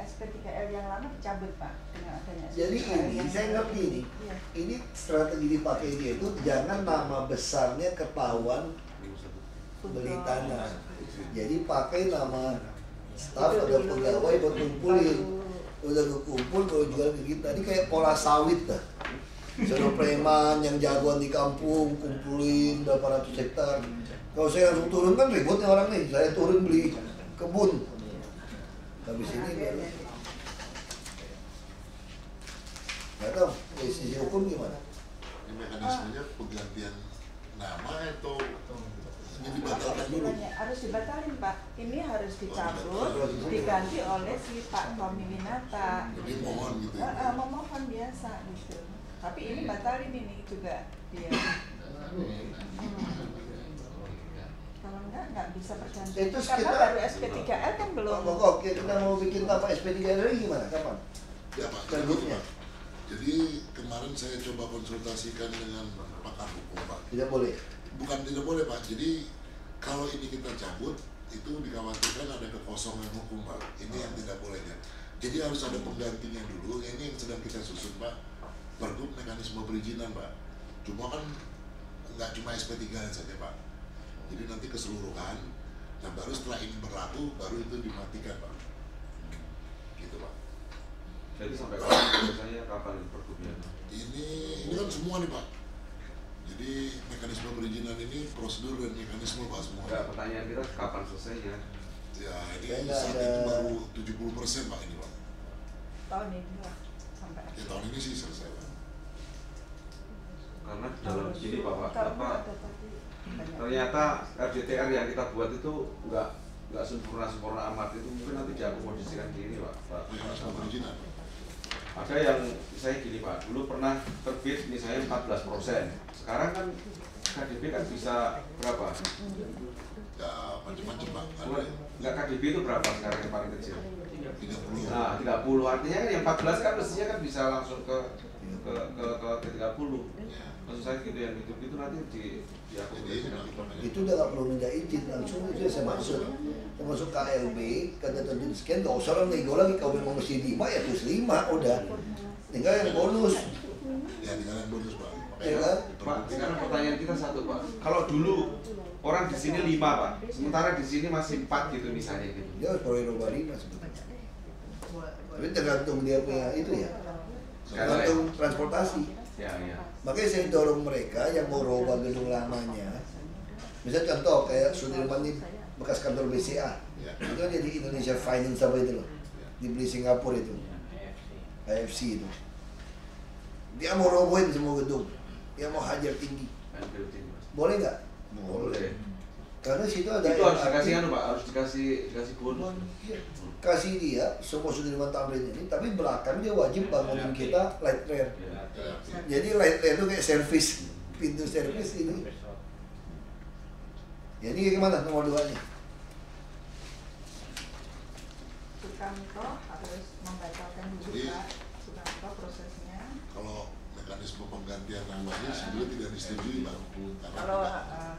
SP3L yang lama dicabut Pak dengan adanya SP3L. Jadi ini saya ngerti ini. Iya. Ini strategi dipakai dia itu jangan nama besarnya ketahuan beli tanah. Jadi pakai nama staf atau pegawai buat kumpulin. udah kekumpul kalau jual ke kita. Ini kayak pola sawit dah. Seluruh preman yang jagoan di kampung kumpulin berapa ratus hektar. Kalau saya langsung turun kan ributnya orang nih. Saya turun beli kebun. Habis ini baru. Nggak tahu dari sisi hukum gimana? Ini mekanismenya penggantian nama atau ini dibatalkan dulu? Harus dibatalin Pak. Ini harus dicabut, diganti oleh si Pak Tommy Winata. Jadi mohon gitu ya? Memohon biasa gitu. Tapi ini batalin ini juga dia. Kalau nggak bisa pergantian. Itu Karena kita, baru SP3L kan belum. Oke, kita mau bikin apa SP3L gimana? Kapan? Ya Pak, Tergutnya. jadi kemarin saya coba konsultasikan dengan pakar hukum Pak. Tidak boleh. Bukan tidak boleh Pak, jadi kalau ini kita cabut, itu dikhawatirkan ada kekosongan hukum Pak. Ini yang tidak bolehnya. Jadi harus ada penggantinya dulu, ini yang sedang kita susun Pak. Pergub mekanisme perizinan Pak. Cuma kan nggak cuma SP3 saja Pak. Jadi nanti keseluruhan, nah baru setelah ini berlaku, baru itu dimatikan Pak. Gitu Pak. Jadi sampai kapan biasanya kapan pergubnya? Ini kan semua nih Pak. Jadi mekanisme perizinan ini prosedur dan mekanisme Pak semua. Enggak, pertanyaan kita kapan selesainya? Ya ini saat ini baru 70% Pak ini Pak. Tahun ini lah sampai. Ya tahun ini sih selesai Pak. Karena dalam sini Bapak, ternyata RDTR yang kita buat itu nggak sempurna amat, itu mungkin nanti diakomodasikan gini Pak. Mekanisme perizinan. Ada yang saya gini Pak, dulu pernah terbit misalnya 14%. Sekarang kan KDP kan bisa berapa? Ya macam-macam Pak. Nggak, KDP itu berapa sekarang yang paling kecil? 30. Nah 30, artinya kan yang 14 kan mestinya kan bisa langsung ke 30. Maksud saya gitu, yang itu nanti diakomodasikan. Itu udah nggak perlu minta izin, langsung itu saya maksud. Termasuk KLB, kata tentu sekian, nggak usah orang nego lagi. Kalau memang mesti 5 ya terus 5 udah. Tinggal yang bonus. Ya tinggal yang bonus Pak. Ya kan? Pak, sekarang pertanyaan kita satu Pak. Kalau dulu orang di sini 5 Pak, sementara di sini masih 4 gitu misalnya gitu. Dia harus perlu rubah 5 sebetulnya. Tapi tergantung dia punya itu ya. Tergantung transportasi. Ya. Makanya saya dorong mereka yang mau rubah gedung lamanya. Misalnya contoh kayak Sudirman ini bekas kantor BCA. Itu kan jadi Indonesia Finance apa itu loh. Dibeli Singapura itu. AFC itu. Dia mau robohin semua gedung. Dia mau hajar tinggi. Boleh nggak? Boleh. Karena situ ada itu harus dikasih kan Pak, harus dikasih bonus. Kasih dia semua Sudirman Tamrin ini, tapi belakang dia wajib bangunin kita light rail. Jadi light rail itu kayak servis, pintu servis ini. Jadi gimana nomor 2-nya? Sukamto harus membatalkan dulu Pak. Sukamto prosesnya. Kalau mekanisme penggantian namanya sebelumnya tidak disetujui Pak. Kalau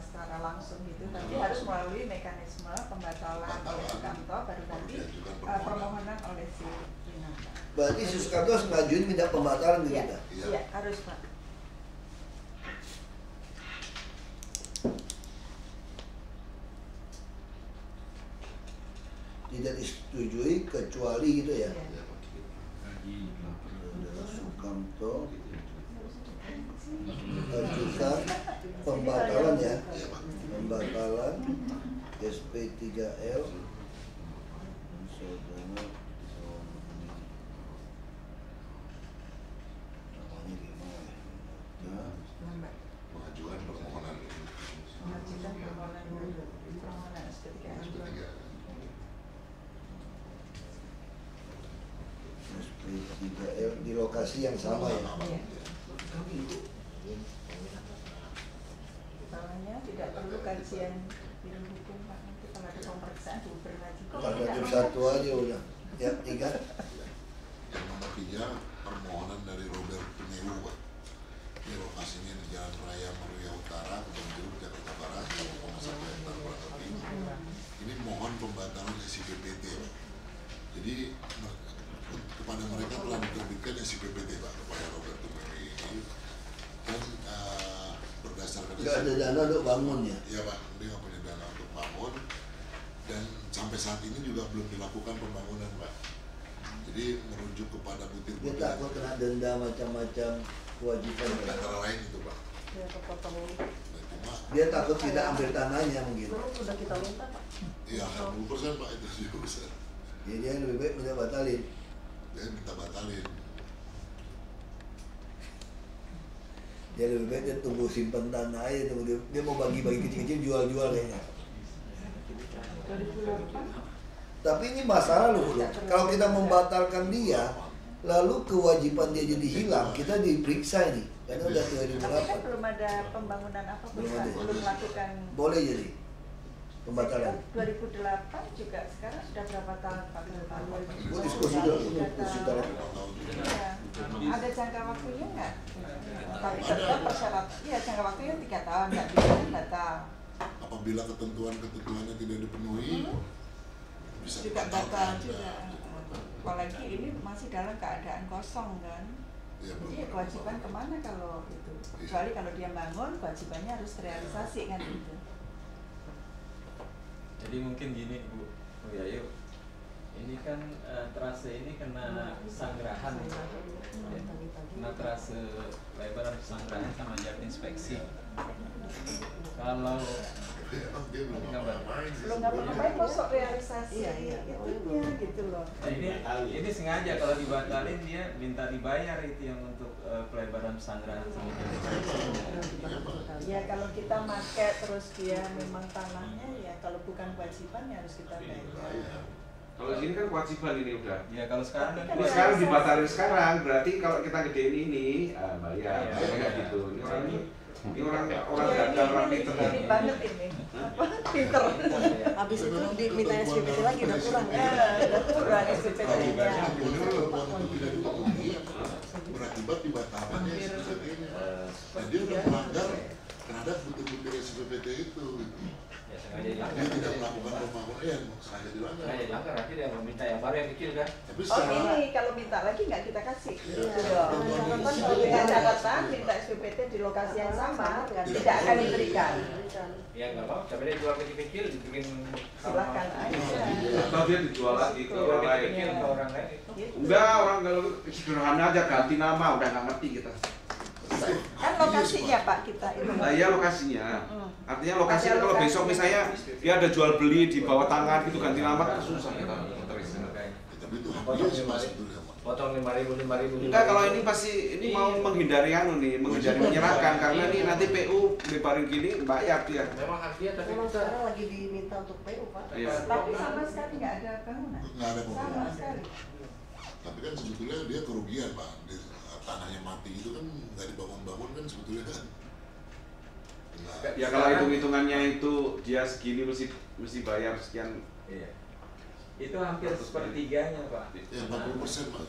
secara langsung gitu, tapi harus melalui mekanisme pembatalan oleh Sukamto, baru nanti permohonan oleh si Winata. Berarti si Sukamto harus ngajuin minta pembatalan ke Iya, kita? iya harus Pak. Tidak disetujui kecuali gitu ya? Iya. Sukamto ajukan pembatalan ya, pembatalan SP3L namanya gimana ya? Pengajuan permohonan. Mengajukan permohonan SP3L. SP3L di lokasi yang sama ya? Iya. Bawahnya tidak perlu kajian bidang hukum Pak. Nanti kalau ada pemeriksaan diuber lagi. Ada jam 1 aja udah. Ya, 3. Yang nomor 3 permohonan dari Robert Penewu Pak. Ini lokasinya di Jalan Raya Meruya Utara, Kebun Jeruk, Jakarta Barat, 1,1 hektar kurang lebih. Ini mohon pembatalan SIPPT Pak. Jadi kepada mereka telah diterbitkan SIPPT Pak kepada Robert Penewu ini. Dan berdasarkan Nggak ada dana untuk bangun ya? Iya Pak, dia nggak punya dana untuk bangun. Dan sampai saat ini juga belum dilakukan pembangunan Pak. Jadi merujuk kepada Dia butir-butir. takut kena denda macam-macam kewajiban. Antara lain itu Pak. Ya, kepotong. Nah, cuma Dia takut tidak ambil tanahnya mungkin. Dulu sudah kita minta Pak. ya 60% Pak itu juga besar. Jadi dia lebih baik minta batalin. Dia minta batalin. Dia lebih baik dia tunggu simpan tanah aja, tunggu dia mau bagi-bagi kecil-kecil jual-jual kayaknya. 2008 Tapi ini masalah loh, Bro. Kalau kita membatalkan dia, lalu kewajiban dia jadi hilang, kita diperiksa ini. Karena udah tapi 2008. kan belum ada pembangunan apapun, Belum Pak. ada. Belum melakukan. Boleh jadi pembatalan. 2008 juga sekarang sudah berapa tahun Pak? Oh, diskusi dulu, diskusi dulu. Iya. Ada jangka waktunya nggak? Tapi tetap persyaratan, iya jangka waktunya 3 tahun, nggak bisa batal. Apabila ketentuan-ketentuannya tidak dipenuhi, bisa Juga batal dibatalkan. juga. Apalagi ini masih dalam keadaan kosong kan. Ya, Jadi kewajiban kemana kalau itu? Kecuali kalau dia bangun, kewajibannya harus terrealisasi kan gitu. Jadi mungkin gini Bu Yayu, ini kan terase ini kena sanggerahan ya. Kena terase lebaran sanggerahan sama jam inspeksi. Kalau dia belum Gambar. ngapain sih. Belum ngapa-ngapain kok realisasi Iya. itunya gitu loh. Nah, ini sengaja kalau dibatalin dia minta dibayar itu yang untuk pelebaran sanggerahan sama jam inspeksi. Ya kalau kita pakai terus dia memang tanahnya ya kalau bukan kewajiban ya harus kita bayar. Kalau ini kan kewajiban ini udah. Ya kalau sekarang kan Kalau sekarang dibatalin sekarang, berarti kalau kita gedein ini, bayar, Iya. kayak gitu. Ini orang Ya, dagang, orang pinter. ini banget ini. Apa? Pinter. Habis itu diminta SPPT lagi udah kurang. Udah kurang Kalau SPPT-nya. ketentuan itu tidak dipenuhi, berakibat dibatalkannya SPPT-nya. Dan dia sudah melanggar terhadap butir-butir SPPT itu. Ya sengaja Dia dilanggar. tidak melakukan pembangunan, sengaja dilanggar. Sengaja dilanggar, nanti dia mau minta yang baru yang kecil kan. Tapi Oh secara ini kalau minta lagi nggak kita kasih. Iya. Gitu dong. Dengan catatan kalau Dengan kita- catatan minta SPPT di lokasi yang sama tidak akan diberikan. Ya nggak mau, tapi dia jual kecil-kecil, dibikin Silakan aja. Atau dia dijual lagi ke jual orang lain. kecil ke orang lain. Gitu. Enggak, orang kalau sederhana aja ganti nama, udah nggak ngerti kita. Kan lokasinya Pak kita itu. Nah iya lokasinya. Artinya lokasinya Ada kalau lokasi. besok misalnya dia ada jual beli di bawah tangan gitu ganti nama kan susah kita. tapi itu haknya sih Mas sebetulnya. Potong 5.000. Enggak, kalau ini pasti ini mau menghindari menghindari menyerahkan karena ini nanti PU lebarin gini bayar dia. Memang hak dia, tapi Memang kita sekarang lagi diminta untuk PU Pak. Iya. Tapi sama sekali nggak ada bangunan. Nggak ada Sama pembangunan. sekali. Tapi kan sebetulnya dia kerugian Pak. Tanahnya mati itu kan nggak dibangun-bangun kan sebetulnya kan. Nggak. Ya kalau hitung-hitungannya itu dia segini mesti bayar sekian. Iya. Itu hampir sepertiganya Pak. Ya 40% Pak.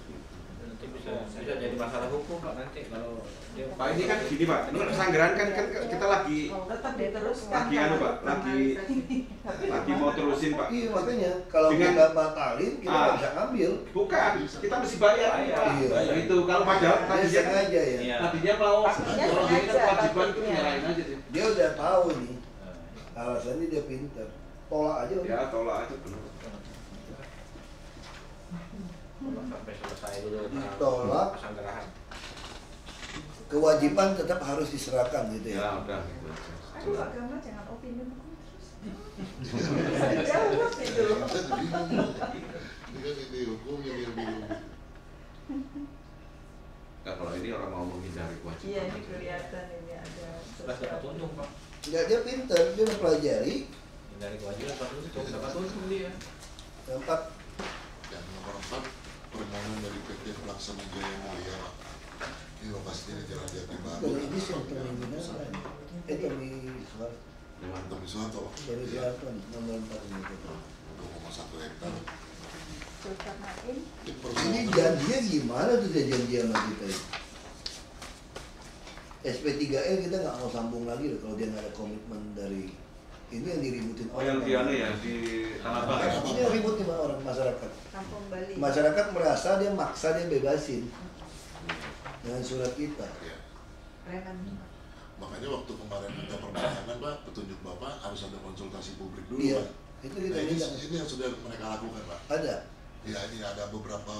nanti bisa jadi masalah hukum Pak nanti kalau dia. Pak ini kan gini Pak, ini pesanggeran kan kita lagi Tetap diteruskan. lagi anu Pak, lagi mau terusin Pak. Iya makanya kalau Dengan- kita batalin kita nggak bisa ngambil. Bukan, kita mesti bayar. Iya. Itu kalau padahal Dia tadinya sengaja ya. Iya. tadinya mau Pastinya kalau ini kan sengaja, kewajiban itu takutnya. nyerahin aja sih. Dia udah tahu nih. Alasannya dia pinter. Tolak aja udah. Ya tolak aja benar. Sampai selesai dulu Ditolak. pesanggerahan. Kewajiban tetap harus diserahkan gitu Ya ya. udah. Aduh agama jangan opini terus. Bisa jawab itu. Kita bingung. Ini kan ini hukum ini yang bingung. Nah, kalau ini orang mau menghindari Iya kewajiban. ini kelihatan ini ada. Sudah dapat untung Pak. Enggak, dia pinter, dia udah pelajari. Dari kewajiban dapat untung dia. Tempat Dan nomor 4 permohonan dari PT Pelaksana Jaya Mulia Pak. Ini lokasinya di Jalan Jati Baru. dari ini sih yang terminal kan. Tommy Soeharto. Dengan Tommy Soeharto Pak. Tommy Soeharto nih, nomor 4 ini. 2,1 hektar. Zulkarnain. Ini janjinya gimana tuh dia janji sama kita itu? SP3L kita nggak mau sambung lagi loh kalau dia nggak ada komitmen dari ini yang diributin Oh yang di anu ya di Tanah Abang ya. Ini yang ribut nih sama orang masyarakat. Kampung Bali. Masyarakat merasa dia maksa dia bebasin dengan surat kita. Ya. Keren. Makanya waktu kemarin minta perpanjangan Pak, petunjuk Bapak harus ada konsultasi publik dulu Iya, Pak. itu kita Nah, minta. ini yang sudah mereka lakukan Pak. Ada. Ya ini ada beberapa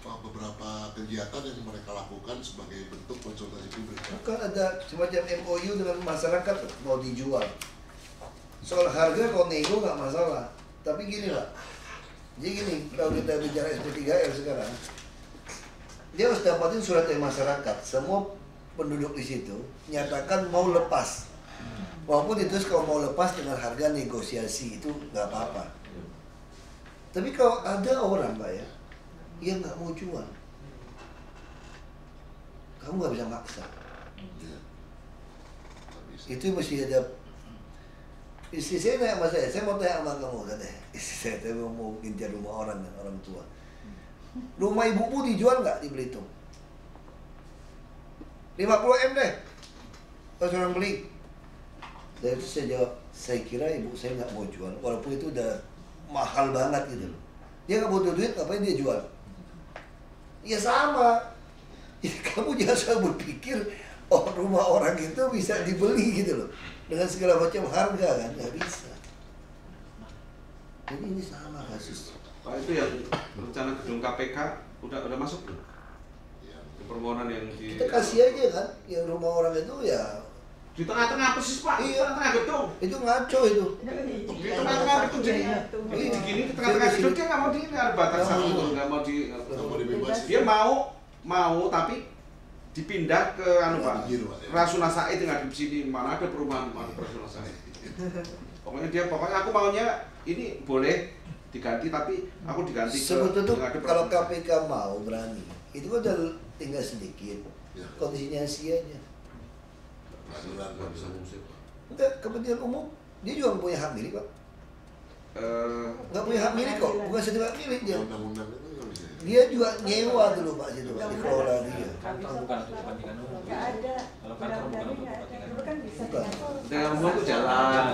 beberapa kegiatan yang mereka lakukan sebagai bentuk konsultasi publik. Bukan ada semacam MOU dengan masyarakat mau dijual. Soal harga kalau nego nggak masalah. Tapi gini Pak, jadi gini, kalau kita bicara SP3R sekarang, dia harus dapatin surat dari masyarakat. Semua penduduk di situ nyatakan mau lepas. Walaupun ditulis kalau mau lepas dengan harga negosiasi itu nggak apa-apa. Tapi kalau ada orang Pak ya, yang nggak mau jual, kamu nggak bisa maksa. Itu mesti ada. Istri saya nanya sama saya mau tanya sama kamu, katanya. Istri saya mau incar rumah orang kan, orang tua. Rumah ibumu dijual nggak di Belitung? 50 M deh. Terus orang beli. Dari itu saya jawab, saya kira ibu saya nggak mau jual, walaupun itu udah mahal banget gitu loh. Dia nggak butuh duit, ngapain dia jual? Ya sama. Jadi kamu jangan selalu berpikir, oh rumah orang itu bisa dibeli gitu loh. Dengan segala macam harga kan, nggak bisa. Jadi ini sama kasus. Pak, itu yang rencana gedung KPK udah masuk belum? Ke permohonan yang di... Kita kasih aja kan, yang rumah orang itu ya di tengah-tengah persis Pak, iya. di tengah-tengah gedung. Itu ngaco itu. Di tengah-tengah gedung jadi ini begini di tengah-tengah gedung dia nggak mau di ada batasan itu, nggak mau dibebasin. Dia mau tapi dipindah ke anu Pak, Rasuna Said tinggal di sini, mana ada perumahan Rasuna Said. Pokoknya aku maunya ini boleh diganti tapi aku diganti sebetulnya kalau KPK mau berani itu kan udah tinggal sedikit kondisinya sianya. Enggak, kepentingan umum dia juga punya hak milik Pak. Nggak punya hak milik kok, bukan sertifikat milik dia. Dia juga nyewa dulu Pak situ Pak, dikelola dia. Kantor bukan untuk kepentingan umum. Nggak ada. Kalau kantor bukan untuk kepentingan Dulu kan bisa Bukan. dengan umum itu jalan.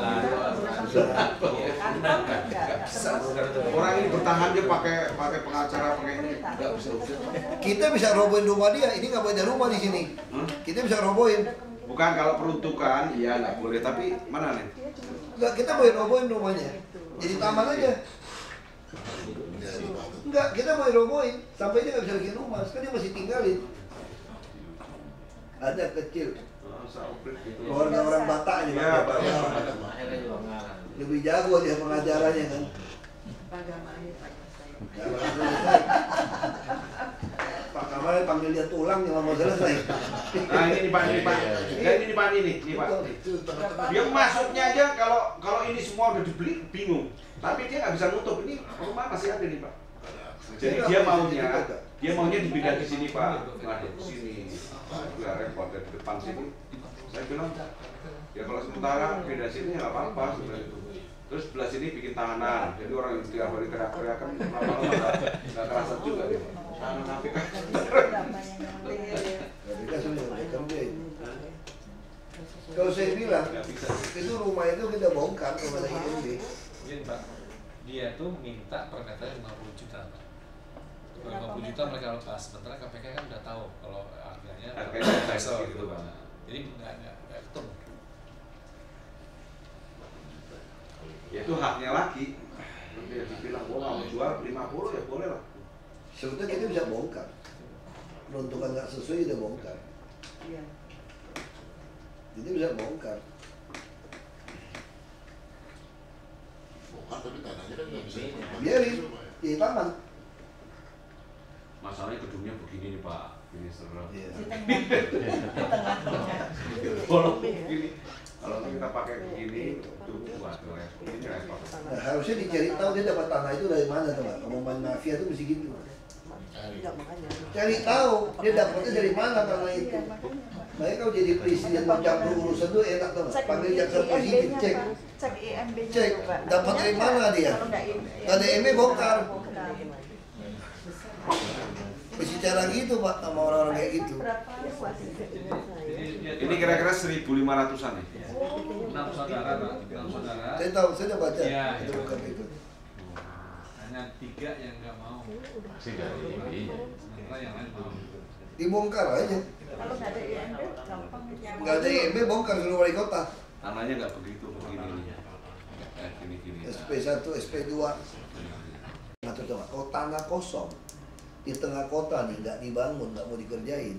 Orang ini bertahan dia pakai pengacara pakai ini nggak bisa. Kita bisa robohin rumah dia, ini nggak punya rumah di sini. Kita bisa robohin. Bukan kalau peruntukan, iya nggak boleh. Tapi mana nih? Enggak, kita boleh robohin rumahnya. Jadi taman aja. Enggak, kita boleh robohin. Sampai dia nggak bisa bikin rumah, sekarang dia masih tinggalin. Ada kecil. Orang Batak aja. Ya, Pak. Lebih jago dia pengajarannya kan. Pak Kamal panggil dia tulang yang mau selesai. Nah ini Pak. Dia masuknya aja kalau ini semua udah dibeli bingung. Tapi dia nggak bisa nutup, ini rumah masih ada nih Pak. Jadi dia maunya dipindah di sini Pak, ngadep ke sini. Nggak repot dari depan sini. Saya bilang ya kalau sementara pindah sini ya nggak apa-apa sebenarnya. Terus sebelah sini bikin tahanan, jadi orang yang tiap hari teriak-teriakan lama-lama nggak kerasa juga nih. Tahanan KPK. Kalau saya bilang itu rumah itu kita bongkar kepada INB. Mungkin Pak, dia tuh minta per meternya 50 juta Pak. 50 juta mereka lepas, sementara KPK kan udah tahu kalau harganya gitu Pak. Jadi nggak ketemu. Ya itu haknya lagi. Dia dibilang gua mau jual 50 ya boleh lah. Sebetulnya kita bisa bongkar. Peruntukan nggak sesuai kita bongkar. Iya. Jadi bisa bongkar. Bongkar tapi tanahnya kan nggak bisa. Biarin di taman. Masalahnya gedungnya begini nih Pak, ini serem. Iya. Kalau begini, kalau kita pakai begini, itu buat ini repot. Nah, harusnya dicari tahu dia dapat tanah itu dari mana teman. Omongan mafia itu mesti gitu. Cari tahu dia dapatnya dari mana tanah itu. Makanya kalau jadi presiden mau campur urusan itu enak teman. Panggil jaksa presiden cek. Cek dapat dari mana dia. Ada IMB bongkar. Mesti cara gitu Pak sama orang-orang kayak gitu. Ini kira-kira 1.500-an nih. 6 saudara Pak, 6 saudara. Saya tahu, saya udah baca. Iya, itu bukan itu. Hanya 3 yang nggak mau. Sementara yang lain mau. Dibongkar aja. Kalau nggak ada IMB, gampang. Nggak ada IMB bongkar suruh wali kota. Tanahnya nggak begitu begini nih. Gini. SP1, SP2. Ngatur tuh, kalau tanah kosong di tengah kota nih nggak dibangun, nggak mau dikerjain,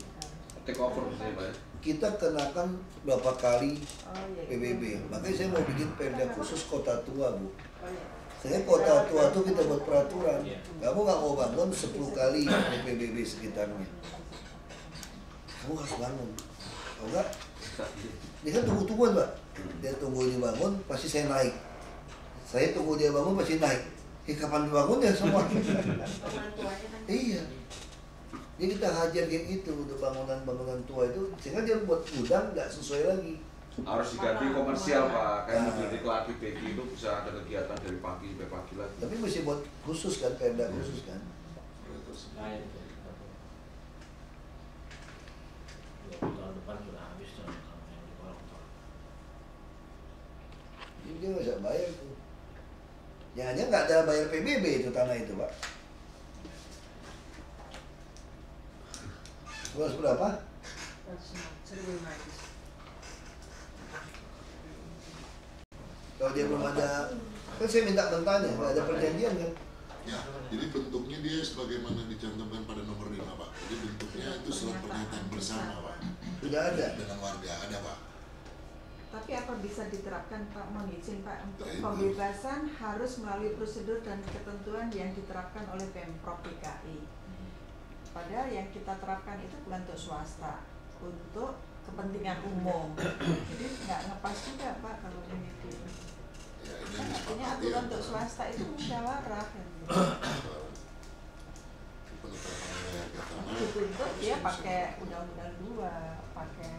Take over misalnya Pak. kita kenakan berapa kali Oh, iya. PBB. Makanya saya mau bikin perda khusus kota tua, Bu. Oh, iya. Saya kota tua tuh kita buat peraturan. Kamu nggak mau bangun 10 kali di PBB sekitarnya. Kamu harus bangun. Kalau enggak, dia kan tunggu-tungguan, Pak. Dia tunggu dia bangun, pasti saya naik. Saya tunggu dia bangun, pasti naik. Kapan dibangun ya semua? Iya. Jadi kita hajar kayak gitu untuk bangunan-bangunan tua itu, sehingga dia buat gudang nggak sesuai lagi. Harus diganti komersial Pak, kayak mobil lagi Peggy itu bisa ada kegiatan dari pagi sampai pagi lagi. Tapi mesti buat khusus kan, perda khusus kan. Tahun depan sudah habis tuh kalau yang di kolong tol. Jadi dia nggak bisa bayar tuh. Jangan-jangan nggak ada bayar PBB itu tanah itu, Pak. Luas berapa? 1.500. Kalau dia belum ada, kan saya minta tentanya, nggak ada perjanjian kan? Ya, jadi bentuknya dia sebagaimana dicantumkan pada nomor 5 Pak. Jadi bentuknya itu surat pernyataan bersama Pak. Sudah ada. Dengan warga ada Pak. Tapi apa bisa diterapkan Pak, mohon izin Pak, untuk Ya, itu. pembebasan harus melalui prosedur dan ketentuan yang diterapkan oleh Pemprov DKI. Padahal yang kita terapkan itu bukan untuk swasta, untuk kepentingan umum. Jadi nggak ngepas juga Pak kalau begitu. Ya, ini Kan artinya disepakati aturan untuk antara swasta itu musyawarah kan. penetapan harga tanah. Dituntut dia pakai undang-undang 2, pakai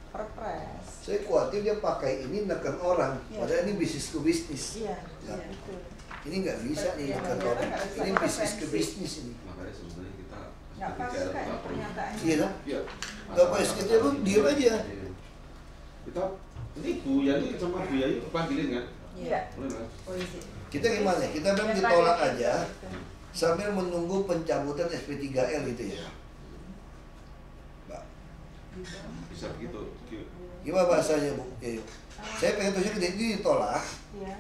perpres. Saya khawatir dia pakai ini neken orang, Iya. padahal ini bisnis ke bisnis. Iya, Ya. iya itu. Ini nggak bisa nih Iya, neken negara orang. nggak bisa Ini bisnis ke intervensi. bisnis ini. Makanya sebenarnya kita Nggak pas berbicara kan tentang pernyataannya. Iya kan? Iya. Nggak pas kita lu diem aja. Kita ini Bu Yani sama Bu Yayu panggilin kan? Iya. Boleh kan? Polisi. Kita gimana? Kita bilang ditolak aja sambil menunggu pencabutan SP3L gitu ya. Mbak, Bisa begitu. gimana bahasanya Bu? Yayu? Saya pengen tulisnya ini ditolak Iya.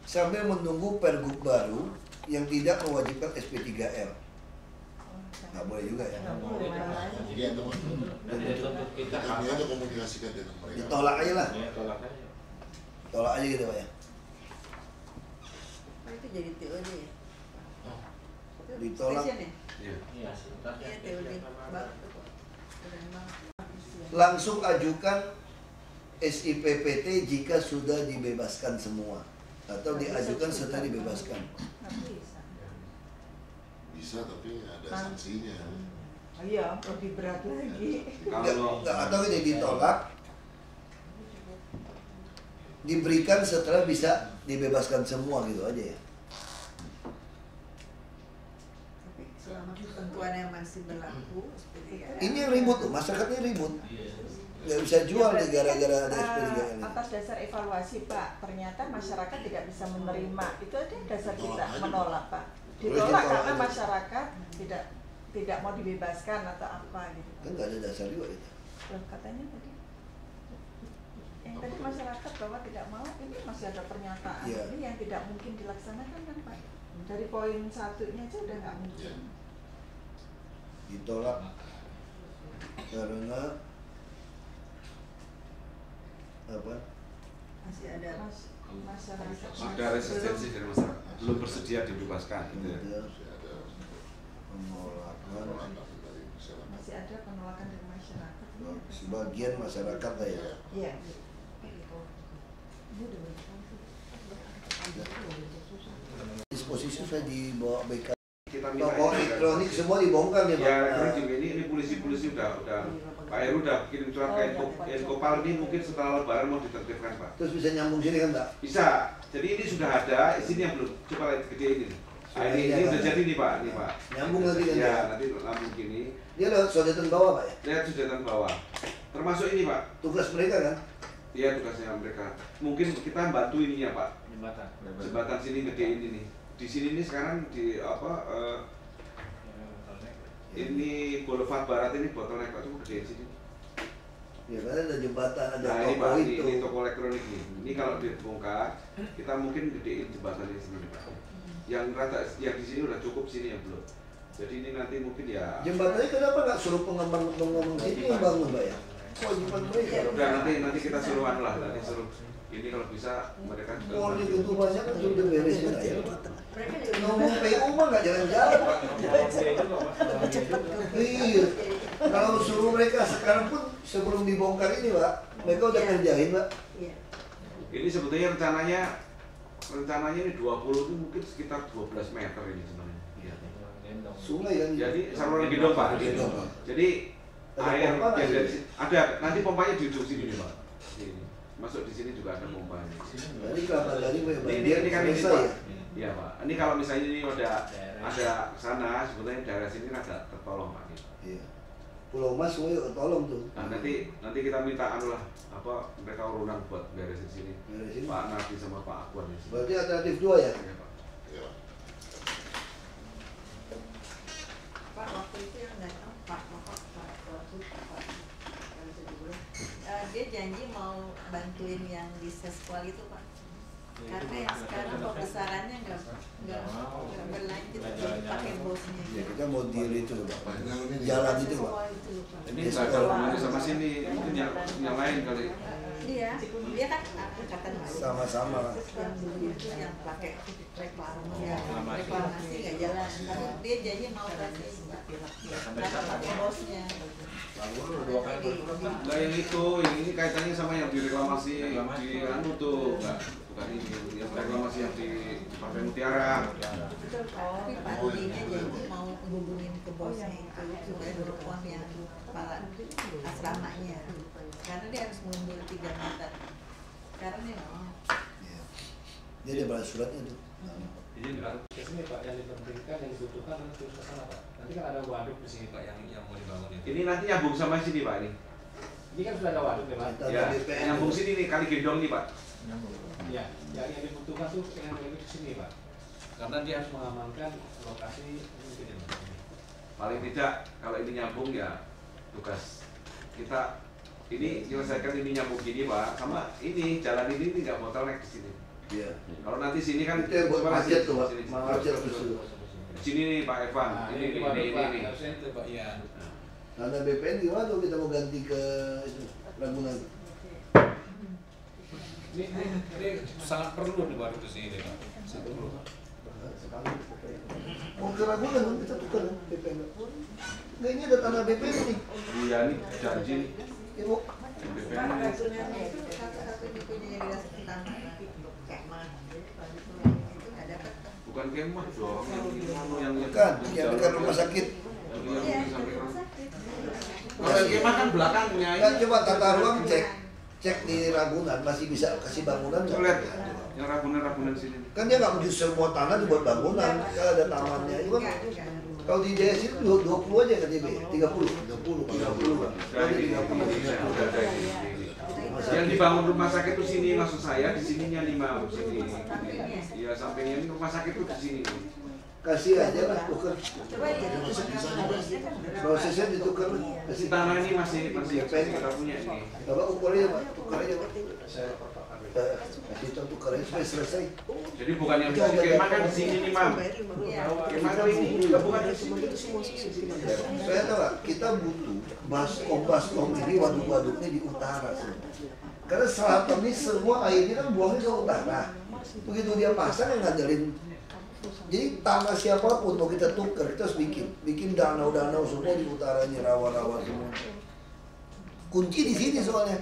sambil menunggu pergub baru yang tidak mewajibkan SP3L. Nggak boleh juga ya. Nggak boleh, malah. Jadi itu Pak. Dan dituntut kita Kami aja komunikasikan dengan mereka. Ditolak aja lah. Ya, tolak aja. Tolak aja gitu Pak ya. Oh, itu jadi TOD ya? Itu Ditolak. stasiun ya? Iya. Iya, sebentar. Iya, TOD. Baru tuh kok. Keren banget. Langsung ajukan SIPPT jika sudah dibebaskan semua atau diajukan setelah dibebaskan. Nggak bisa. Bisa tapi ada sanksinya. Oh iya, lebih berat lagi. Kalau Nggak, atau ini ditolak, diberikan setelah bisa dibebaskan semua gitu aja ya. Tapi selama ketentuannya masih berlaku, seperti ya. Ini yang ribut tuh, masyarakatnya ribut. Nggak bisa jual nih gara-gara ada SP3L ini. Atas dasar evaluasi Pak, ternyata masyarakat tidak bisa menerima. Itu aja dasar kita menolak Pak. Ditolak ditolak karena aja. masyarakat tidak mau dibebaskan atau apa gitu. Kan nggak ada dasar juga itu. Loh, katanya tadi yang tadi masyarakat bahwa tidak mau, ini masih ada pernyataan Iya. ini yang tidak mungkin dilaksanakan kan Pak. Dari poin 1-nya aja udah nggak mungkin. Ditolak karena apa? Masih ada Masyarakat ada resistensi dari masyarakat, belum bersedia dibebaskan gitu ya. Ada penolakan masih ada penolakan dari masyarakat. sebagian masyarakat lah ya. Iya. Disposisi sudah dibawa BK. Kita minta Toko ini kan. elektronik semua dibongkar ya Pak. Ya, elektronik juga ini polisi udah Pak Heru udah kirim surat ke Enkopal ini mungkin setelah Lebaran mau ditertibkan Pak. Terus bisa nyambung sini kan Pak? Bisa. Jadi ini sudah ada, isinya belum. Coba lihat gede ini. Nah, ini udah jadi nih Pak, nih Pak. Nyambung nanti kan Ya, ya? nanti lambung gini. Dia lewat sodetan bawah Pak ya? Lihat sudetan bawah. Termasuk ini Pak. Tugas mereka kan? Iya tugasnya mereka. Mungkin kita bantu ininya Pak. Jembatan. Jembatan sini gede ini nih. Di sini nih sekarang di apa? Ini Boulevard Barat ini bottleneck Pak, coba gedein sini. Ya kan ada jembatan, ada Nah ini toko Pak, itu. ini toko elektronik nih. Ini kalau dibongkar, kita mungkin gedein jembatan di sini Pak. Yang rata, yang di sini udah cukup, sini yang belum. Jadi ini nanti mungkin ya. Jembatannya kenapa nggak suruh pengembang sini yang bangun, Mbak ya? Kewajiban mereka. Udah nanti kita suruh lah, nanti suruh. Ini kalau bisa mereka juga. Kalau gitu banyak kan sudah beresin aja. Ngomong PU mah nggak jalan-jalan, Pak. Iya. Kalau suruh mereka sekarang pun sebelum dibongkar ini, Pak, mereka udah kerjain, Pak. Ini sebetulnya rencananya ini 20 itu mungkin sekitar 12 meter ini sebenarnya. Sungai kan? Jadi saluran gendong Pak. Jadi air yang dari sini ada, nanti pompanya di ujung sini nih Pak. Ini. Masuk di sini juga ada pompanya. Jadi kelapa tadi ini kan ini selesai Pak. ya? Iya Pak. Ini kalau misalnya ini ada sana, sebetulnya daerah sini agak tertolong Pak. Iya. Pulau Mas semuanya tertolong tuh. Nah nanti kita minta anu lah, apa mereka urunan buat beresin sini. Pak Nabi sama Pak Akwan. Berarti alternatif 2 ya? Iya Pak. Iya. Pak, waktu itu yang datang dia janji mau bantuin yang di Seskual itu Pak, karena yang sekarang pembesarannya nggak berlanjut pakai bosnya. Ya, kita mau deal itu Pak, jalan itu Pak. Ini nggak ada hubungannya sama sini, mungkin yang lain kali. Iya, dia kan angkatan baru. Sama-sama. Yang dulu itu yang pakai reklamasi nggak jalan, tapi dia janji mau kasih karena pakai bosnya. Nah yang ini kaitannya sama yang direklamasi di anu tuh, bukan ini, yang reklamasi yang di Partai Mutiara. Tapi Pak Dodinya janji mau hubungin ke bosnya itu supaya telepon yang kepala asramanya, karena dia harus mundur 3 meter. Sekarang dia nggak mau. Dia ada balas suratnya tuh. Jadi ke sini Pak, yang dipentingkan, yang dibutuhkan terus ke sana Pak. Nanti kan ada waduk di sini Pak yang mau dibangun itu. Ini nanti nyambung sama sini Pak ini. Ini kan sudah ada waduk ya Pak. Ya, nyambung sini nih kali gendong nih Pak. Iya, yang dibutuhkan tuh yang lebih ke sini Pak. Karena dia harus mengamankan lokasi mungkin ya Pak. Paling tidak kalau ini nyambung ya tugas kita ini menyelesaikan ini nyambung gini Pak, sama ini jalan ini nggak bottleneck di sini. Iya. Kalau nanti sini kan itu buat macet tuh Pak, sini. macet dulu. Sini nih Pak Evan, ini. Harusnya itu Pak, iya. Nah, ada BPN gimana tuh kita mau ganti ke itu Ragunan? Ini sangat perlu di waduk di sini Pak. Sangat perlu. Mau ke Ragunan kita tukar BPN. Nggak, ini ada tanah BPN nih. Iya nih janji nih. Ibu. BPN ini. Itu satu-satunya punya yang dirasa pertama kemah. Bukan kemah dong, yang Bukan, yang dekat rumah sakit. Kalau kemah kan belakangnya. Kan coba tata ruang cek di Ragunan masih bisa kasih bangunan nggak? Lihat yang Ragunan sini. Kan dia nggak mau semua tanah dibuat bangunan, kan ada tamannya. Itu kan kalau di DS itu 20 aja kan DB, 30 Pak. Yang dibangun rumah sakit itu sini, maksud saya di sininya 5 sini. Iya, sampingnya ini rumah sakit itu di sini. Kasih aja lah, tukar. Prosesnya ditukar. Kasih tanah ini masih kita punya ini. Bapak ukur aja Pak, tukar aja Pak. Kasih tahu tukar aja supaya selesai. Jadi bukan yang di sini, kemah kan di sini nih Mam. Kemah kan ini, bukan di sini. Saya tahu Pak, kita butuh baskom ini waduk-waduknya di utara sih. Karena selatan ini semua airnya kan buangnya ke utara. Begitu dia pasang yang ngandelin. Jadi tanah siapapun mau kita tukar, kita harus bikin danau-danau semua di utaranya, rawa-rawa semua. Kunci di sini soalnya,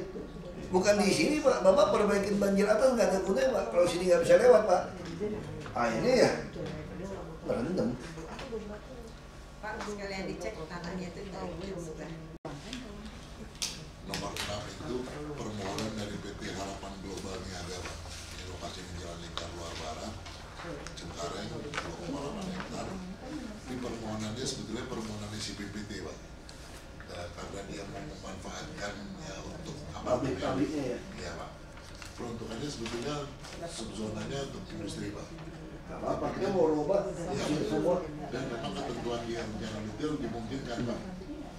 bukan di sini Pak. Bapak perbaikin banjir atas nggak ada gunanya Pak. Kalau sini nggak bisa lewat Pak. Akhirnya ya berendam. Pak, sekalian dicek tanahnya itu dari bukan. Nomor 6 itu permohonan dari PT Harapan Global Niaga Pak. Ini lokasi di Jalan Lingkar Luar Barat, Cengkareng, 2,8 hektar. Ini permohonannya sebetulnya permohonannya si PPT Pak. Karena dia mau memanfaatkan ya untuk Pabrik-pabriknya ya. Iya Pak. Peruntukannya sebetulnya subzonanya untuk industri Pak. Apa kita mau rubah semua. Dan memang ketentuan di rencana detail dimungkinkan Pak.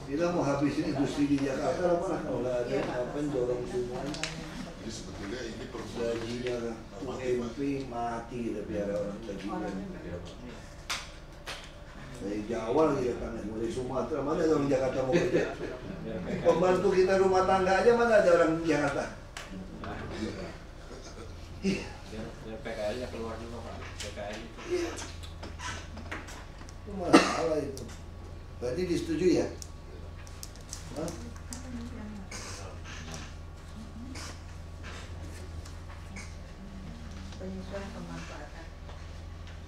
Kita mau habisin industri di Jakarta apa lah kalau ada apa dorong semua. Jadi sebetulnya ini permohonan Gajinya UMP mati kita biar orang gajinya. Dari Jawa lagi datangnya, mau dari Sumatera, mana ada orang Jakarta mau kerja? Pembantu kita rumah tangga aja mana ada orang Jakarta? Iya. Ya PKL-nya keluar dulu Pak. PKL itu. Iya. Itu masalah itu. Berarti disetujui ya? Hah? Penyesuaian pemanfaatan.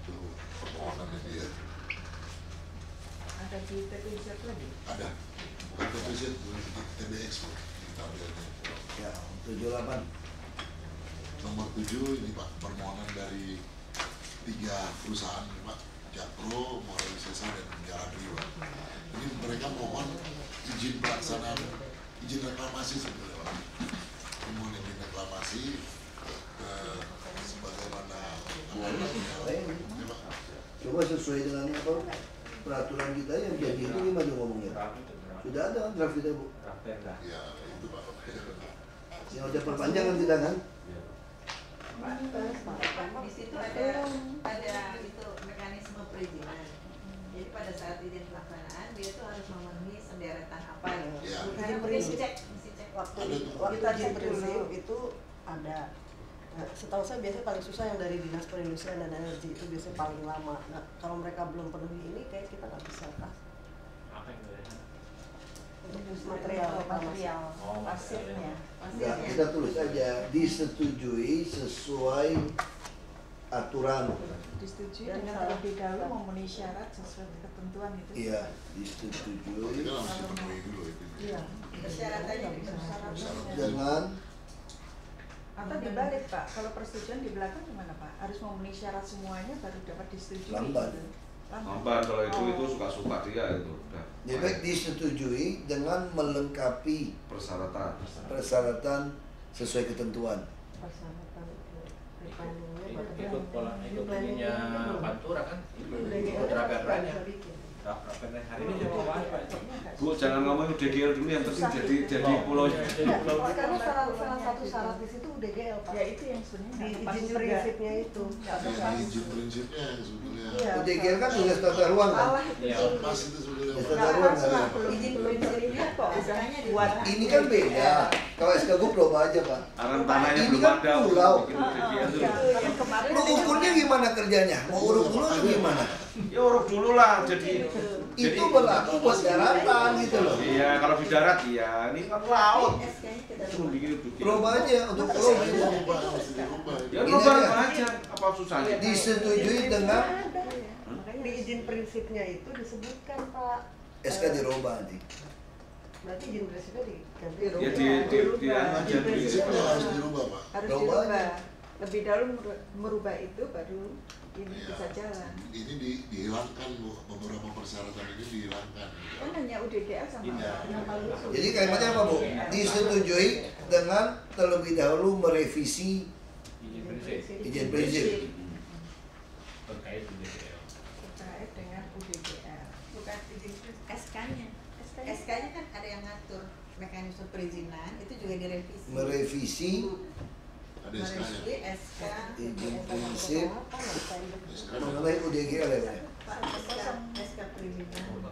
Itu permohonannya dia. Ada di TPZ lagi? Ada. Bukan TPZ, bukan TBX loh. Di tabelnya. Ya, 78. Nomor 7 ini Pak, permohonan dari 3 perusahaan nih, Pak. Jakpro, Morel Sesa, dan Jaladri Pak. Ini mereka mohon izin pelaksanaan, izin reklamasi sebenarnya Pak. Mohon izin reklamasi sebagaimana ya, Pak. Coba sesuai dengan apa peraturan kita yang jadi itu gimana ngomongnya? Sudah ada draft kita Bu. Ya, itu Pak. Yang udah perpanjangan kita kan? Di situ ada itu mekanisme perizinan. Jadi pada saat izin pelaksanaan dia tuh harus memenuhi sederetan apa gitu. Ya. Izin prinsip waktu izin prinsip itu ada. Nah, setahu saya biasanya paling susah yang dari Dinas Perindustrian dan Energi itu biasanya paling lama. Nah, kalau mereka belum penuhi ini kayak kita nggak bisa kah? Apa yang dari sana? Untuk material pasirnya. Enggak, kita tulis aja disetujui sesuai aturan. Disetujui dengan terlebih dahulu memenuhi syarat sesuai ketentuan itu. Iya, disetujui Kita harus dipenuhi dulu itu. Iya. Persyaratannya dengan Atau dibalik Pak, kalau persetujuan di belakang gimana Pak? Harus memenuhi syarat semuanya baru dapat disetujui. Lambat. Gitu. Lambat kalau itu suka-suka dia itu. Udah. jadi disetujui dengan melengkapi persyaratan sesuai ketentuan. Ikut pola ininya Pantura kan? Ikut rapernya. Rapernya hari ini jadi apa? Bu, jangan ngomong DGL dulu, yang penting jadi pulaunya. Karena salah satu syarat di situ UDGL Pak. Ya itu yang sebenarnya Di pas izin juga. prinsipnya itu. Yang izin prinsipnya yang sebetulnya Iya. UDGL kan tugas tata ruang kan? pas itu sebetulnya Tugas Pak. tata ruang kan? izin prinsipnya kok istilahnya buat Ini kan beda. Kalau SK Gub coba aja Pak. Aran tanahnya Ini belum kan ada. pulau. Bikin DGL dulu. yang kemarin Lu ukurnya gimana kerjanya? Mau uruk dulu atau gimana? Ya uruk dulu lah, jadi Itu berlaku buat daratan gitu loh. Iya, kalau di darat iya, ini kan laut. SK-nya kita Suruh bikin detail. Coba aja untuk pulau Mesti gitu. dirubah, mesti dirubah. Ya Ini rubah aja. aja, apa susahnya? Disetujui dengan Di izin prinsipnya itu disebutkan Pak. SK dirubah nanti. Berarti izin prinsipnya diganti. Ya di aja Izin prinsipnya harus dirubah Pak. harus Coba dirubah. Lebih dahulu merubah itu baru ini Iya. bisa jalan. Ini dihilangkan Bu, beberapa persyaratan ini dihilangkan. Kan hanya UDGL sama kenapa lu? Jadi kalimatnya apa Bu? Disetujui dengan terlebih dahulu merevisi Izin prinsip izin prinsip. terkait DGL. Terkait dengan UDGL. bukan izin SK-nya. SK-nya kan ada yang ngatur mekanisme perizinan itu juga direvisi. Merevisi Ada SK-nya. Merevisi SK izin prinsip SK mengenai UDGL ya Pak? Pak SK perizinan.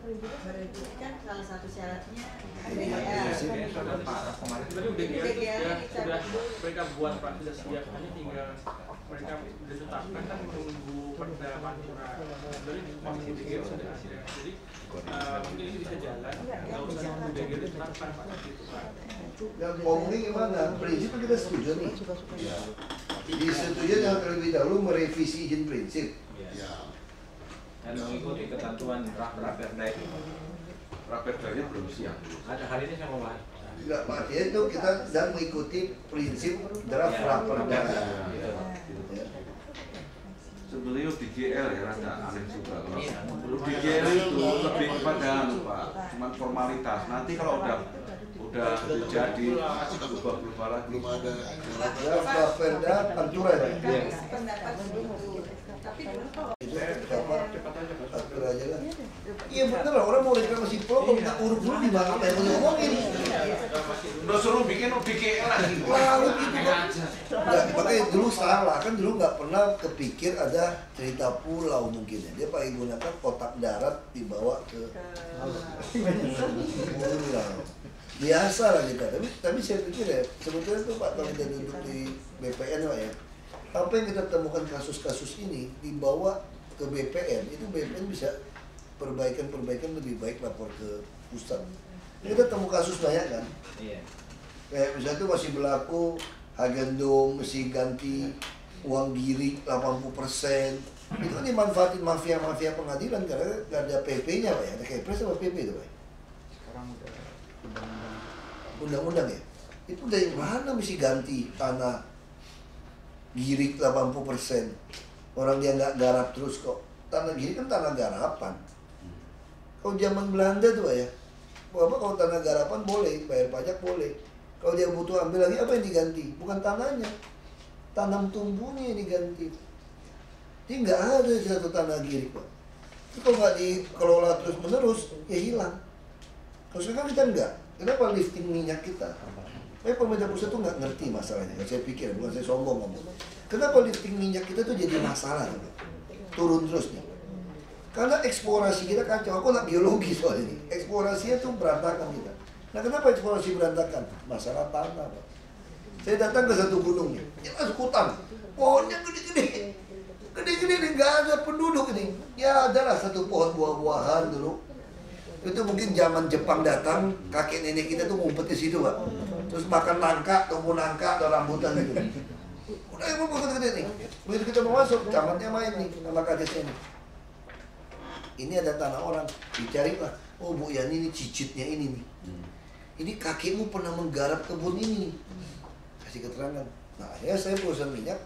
Merevisi kan salah satu syaratnya Prinsip. Kemarin Tadi UDGL itu UDGL sudah mereka buat Pak, sudah siap, hanya tinggal mereka sudah tetapkan kan menunggu perda Pantura. Sebenarnya masih UDGL sudah ada. Jadi mungkin ini bisa jalan. Kalau usah UDGL ditetapkan Pak gitu Pak. Ngomongnya gimana? Prinsip kan kita setuju nih. Ya. Disetujui dengan terlebih dahulu merevisi izin prinsip. Ya. dan mengikuti ketentuan raperda itu. Raperdanya belum siap. Ada hari ini saya mau bahas. Enggak, artinya itu kita sedang mengikuti prinsip draft raperda. Ya. Sebenarnya DGL ya rada aneh juga. Kalau DGL itu lebih kepada Pak, cuman formalitas. Nanti kalau udah jadi berubah lagi. Belum ada Draft raperda Pantura ya. pendapat itu. Tapi dulu kalau Itu apa? Atur aja lah. Iya bener lah, orang mau reklamasi pulau kalau nggak uruk dulu gimana? Apa yang mau ngomongin? Udah suruh bikin UBGL lagi. Laut itu nggak, makanya dulu salah kan, dulu nggak pernah kepikir ada cerita pulau mungkin ya. Dia pakai gunakan kotak darat dibawa ke pulau. Biasa lah kita, tapi saya pikir ya sebetulnya tuh Pak, kalau kita duduk di BPN Pak ya, apa yang kita temukan kasus-kasus ini dibawa ke BPN, itu BPN bisa perbaikan lebih baik lapor ke pusat. Kita temu kasus banyak kan? Iya. Kayak misalnya itu masih berlaku Hagendom mesti ganti uang girik 80%. Itu kan dimanfaatin mafia-mafia pengadilan karena nggak ada PP-nya Pak ya. Ada Kepres sama PP itu Pak. Sekarang udah Undang-undang ya. Itu dari mana mesti ganti tanah girik 80%. Orang dia nggak garap terus kok. Tanah girik kan tanah garapan. Kalau zaman Belanda tuh Pak ya. Bapak kalau tanah garapan boleh, bayar pajak boleh. Kalau dia butuh ambil lagi, apa yang diganti? Bukan tanahnya, tanam tumbuhnya yang diganti. Jadi nggak ada satu tanah girik Pak. Itu kalau nggak dikelola terus menerus, ya hilang. Kalau sekarang kita enggak. Kenapa lifting minyak kita? Pemerintah pusat tuh nggak ngerti masalahnya. Saya pikir, bukan saya sombong ngomong. Kenapa lifting minyak kita tuh jadi masalah? Turun terus nih. Karena eksplorasi kita kacau. Aku anak geologi soal ini. Eksplorasinya tuh berantakan kita. Nah kenapa eksplorasi berantakan? Masalah tanah Pak. Saya datang ke satu gunung nih, jelas hutan, pohonnya gede-gede. Gede-gede nih, nggak ada penduduk ini. Ya adalah satu pohon buah-buahan dulu. Itu mungkin zaman Jepang datang, kakek nenek kita tuh ngumpet di situ Pak. Terus makan nangka, tumbuh nangka atau rambutan gitu. Udah yang mau gede-gede nih. Begitu kita mau masuk, camatnya main nih sama kadesnya nih. Ini ada tanah orang, dicari lah. Oh Bu Yani ini cicitnya ini nih. Ini kakekmu pernah menggarap kebun ini. Kasih keterangan. Nah akhirnya saya perusahaan minyak.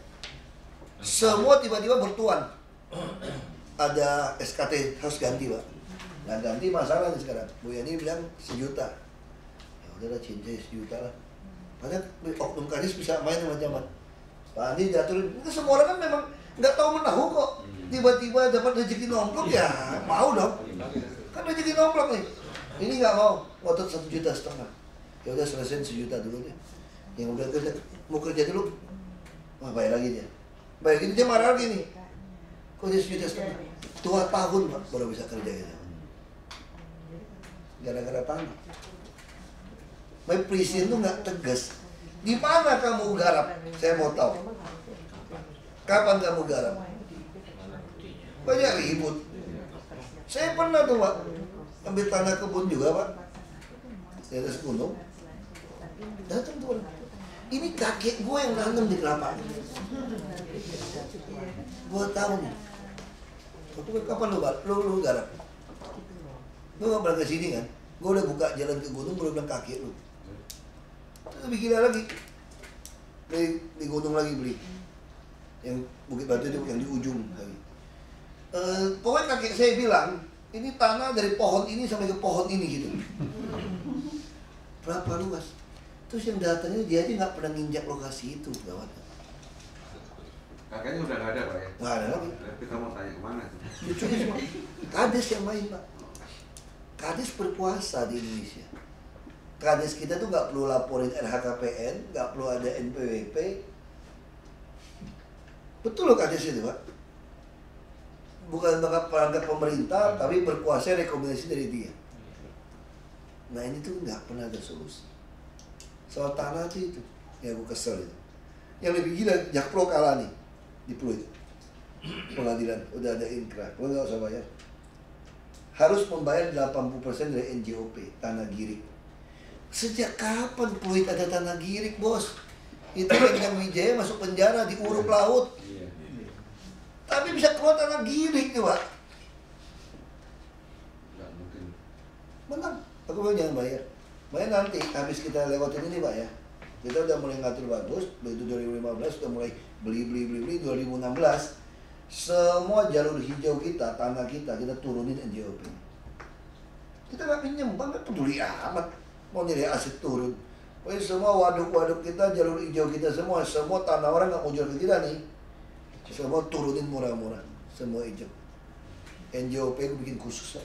Semua tiba-tiba bertuan. Ada SKT harus ganti Pak. Nah ganti masalah nih sekarang. Bu Yani bilang 1 juta. Ya udahlah cincin 1 juta lah. Padahal oknum kadis bisa main macam-macam. Pak Andi diaturin. Itu semua orang kan memang nggak tahu menahu kok. Tiba-tiba dapat rezeki nomplok ya mau dong. Kan rezeki nomplok nih. Ini nggak mau, ngotot 1,5 juta. Ya udah selesai 1 juta dulu deh. Yang udah kerja, mau kerja dulu, wah bayar lagi dia. Bayar gitu dia marah lagi nih. Kok dia 1,5 juta? 2 tahun Pak baru bisa kerja gitu. Gara-gara tanah. Tapi presiden tuh nggak tegas. Di mana kamu garap? Saya mau tahu. Kapan kamu garap? Banyak ribut. Saya pernah tuh Pak ambil tanah kebun juga Pak di atas gunung. Datang tuh orang. Ini kakek gue yang nanam di kelapa. Gue tahu nih. Kapan lu garap? Lu gak pernah kesini kan? Gue udah buka jalan ke gunung, gue bilang kakek lu. Terus lebih gila lagi. Di gunung lagi beli. Yang Bukit Batu itu yang di ujung lagi. Pokoknya kakek saya bilang, ini tanah dari pohon ini sampai ke pohon ini gitu. Berapa luas? Terus yang datangnya dia aja nggak pernah nginjak lokasi itu, gawat. Kakaknya udah nggak ada Pak ya? Nggak ada lagi. Kita mau tanya kemana? Lucunya cuma kades yang main Pak. Kades berkuasa di Indonesia. Kades kita tuh nggak perlu laporin LHKPN, nggak perlu ada NPWP. Betul loh kades itu Pak. Bukan perangkat pemerintah, tapi berkuasa rekomendasi dari dia. Nah ini tuh nggak pernah ada solusi. Soal tanah itu, ya aku kesel itu. Yang lebih gila, Jakpro kalah nih di Pluit pengadilan, udah ada inkrah, gue nggak usah bayar. Harus membayar 80% dari NJOP tanah girik. Sejak kapan Pluit ada tanah girik bos? Itu yang Wijaya masuk penjara di Uruk Laut. Tapi bisa keluar tanah girik tuh Pak. Nggak mungkin. Menang. Aku bilang jangan bayar. Bayar nanti, habis kita lewatin ini Pak ya. Kita udah mulai ngatur bagus. Begitu 2015 udah mulai beli 2016. Semua jalur hijau kita, tanah kita turunin NJOP. Kita nggak pinjam, nggak peduli amat. Mau nilai aset turun. Pokoknya semua waduk-waduk kita, jalur hijau kita semua tanah orang nggak mau jual ke kita nih. Semua turunin murah-murah, semua hijau. NJOP gue bikin khusus ya.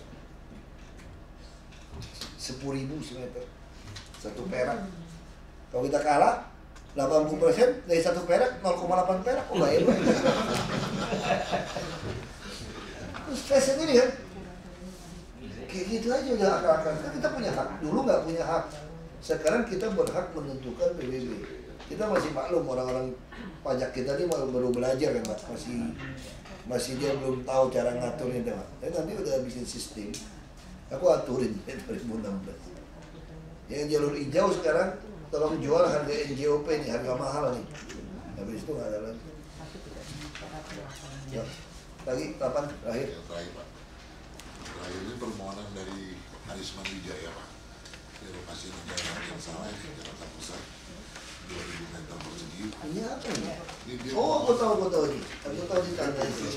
10.000 semeter, 1 perak. Kalau kita kalah 80% dari 1 perak 0,8 perak, oh nggak hebat. Terus stres sendiri kan? Kayak gitu aja udah akal-akal. Kan kita punya hak, dulu nggak punya hak. Sekarang kita berhak menentukan PBB. Kita masih maklum orang-orang pajak kita ini baru belajar kan Pak, masih dia belum tahu cara ngaturnya Pak. Tapi nanti udah bikin sistem, aku aturin 2016. Yang jalur hijau sekarang tolong jual harga NJOP nih, harga mahal nih. Habis itu nggak ada lagi. Ya. Lagi 8 terakhir. Ya, terakhir Pak. Terakhir ini permohonan dari Arisman Wijaya Pak. Di lokasi negara yang salah di Jakarta Pusat 2000 meter persegi. Ini apa ya? Ini dia Oh, aku tahu nih. Aku tahu di tanda itu.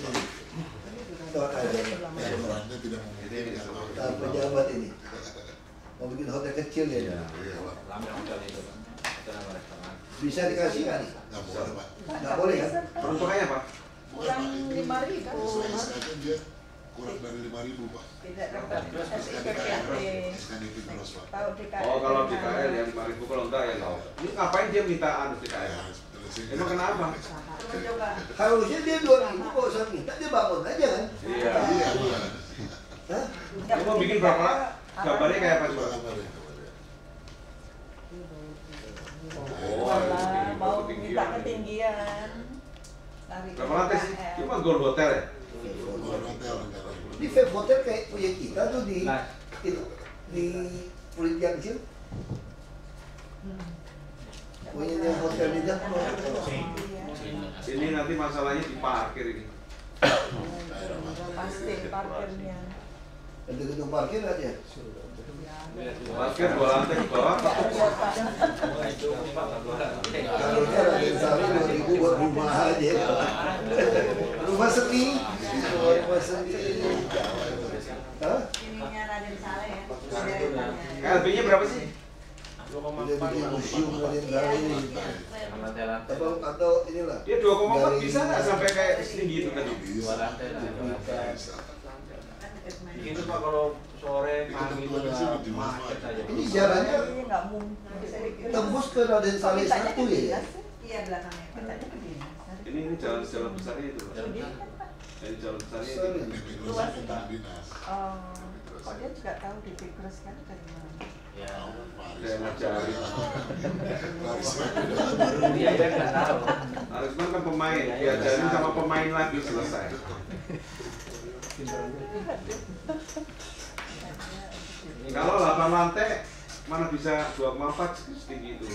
perannya tidak memungkinkan. Nah, pejabat ini mau bikin hotel kecil ya? Iya Pak. Lama hotel itu, Pak. Hotel sama restoran. Bisa dikasih nggak nih? Nggak boleh Pak. Nggak boleh kan? Peruntukannya Pak? Kurang 5.000. SK-nya dia kurang dari 5.000 Pak. Tidak dapat SKDP SIPPT. terus Pak. Tahu DKL. Oh kalau DKL yang 5.000 kalau enggak ya no. Ini ngapain dia minta DKL? Ya, Emang kenapa? Coba. Harusnya dia 2.000 kok usah minta, dia bangun aja kan? Iya. Iya. Hah? Dia mau bikin berapa? Gambarnya kayak apa coba? Malah mau minta ketinggian. Berapa lantai sih? Cuma Gold Hotel ya? Di Vape Hotel kayak punya kita tuh di itu di Pulit Junction. Punya hotel di dalam. Ini nanti masalahnya di parkir ini. Pasti parkirnya. Ada gedung parkir aja. Parkir 2 lantai ke bawah. Cari 2.000 buat rumah aja. Rumah sepi. Rumah sepi. Hah? Ininya Raden Saleh ya. LB-nya berapa sih? Udah bikin museum Raden Saleh. Atau inilah. Dia 2,4 bisa nggak sampai kayak setinggi itu tadi? 2 lantai lah. Itu Pak kalau sore pagi udah macet aja. Ini jalannya Nggak mungkin. tembus ke Raden Saleh 1 ya? Iya belakangnya. Ini jalan besar itu. Ini jalan besar ini. Luas dinas. Kok dia juga tahu di Bigres kan dari mana? Ya. Saya ngajarin. Dia nggak tahu. Arisman kan pemain, diajarin sama pemain lagi selesai. Kalau 8 lantai mana bisa 2,4 setinggi itu.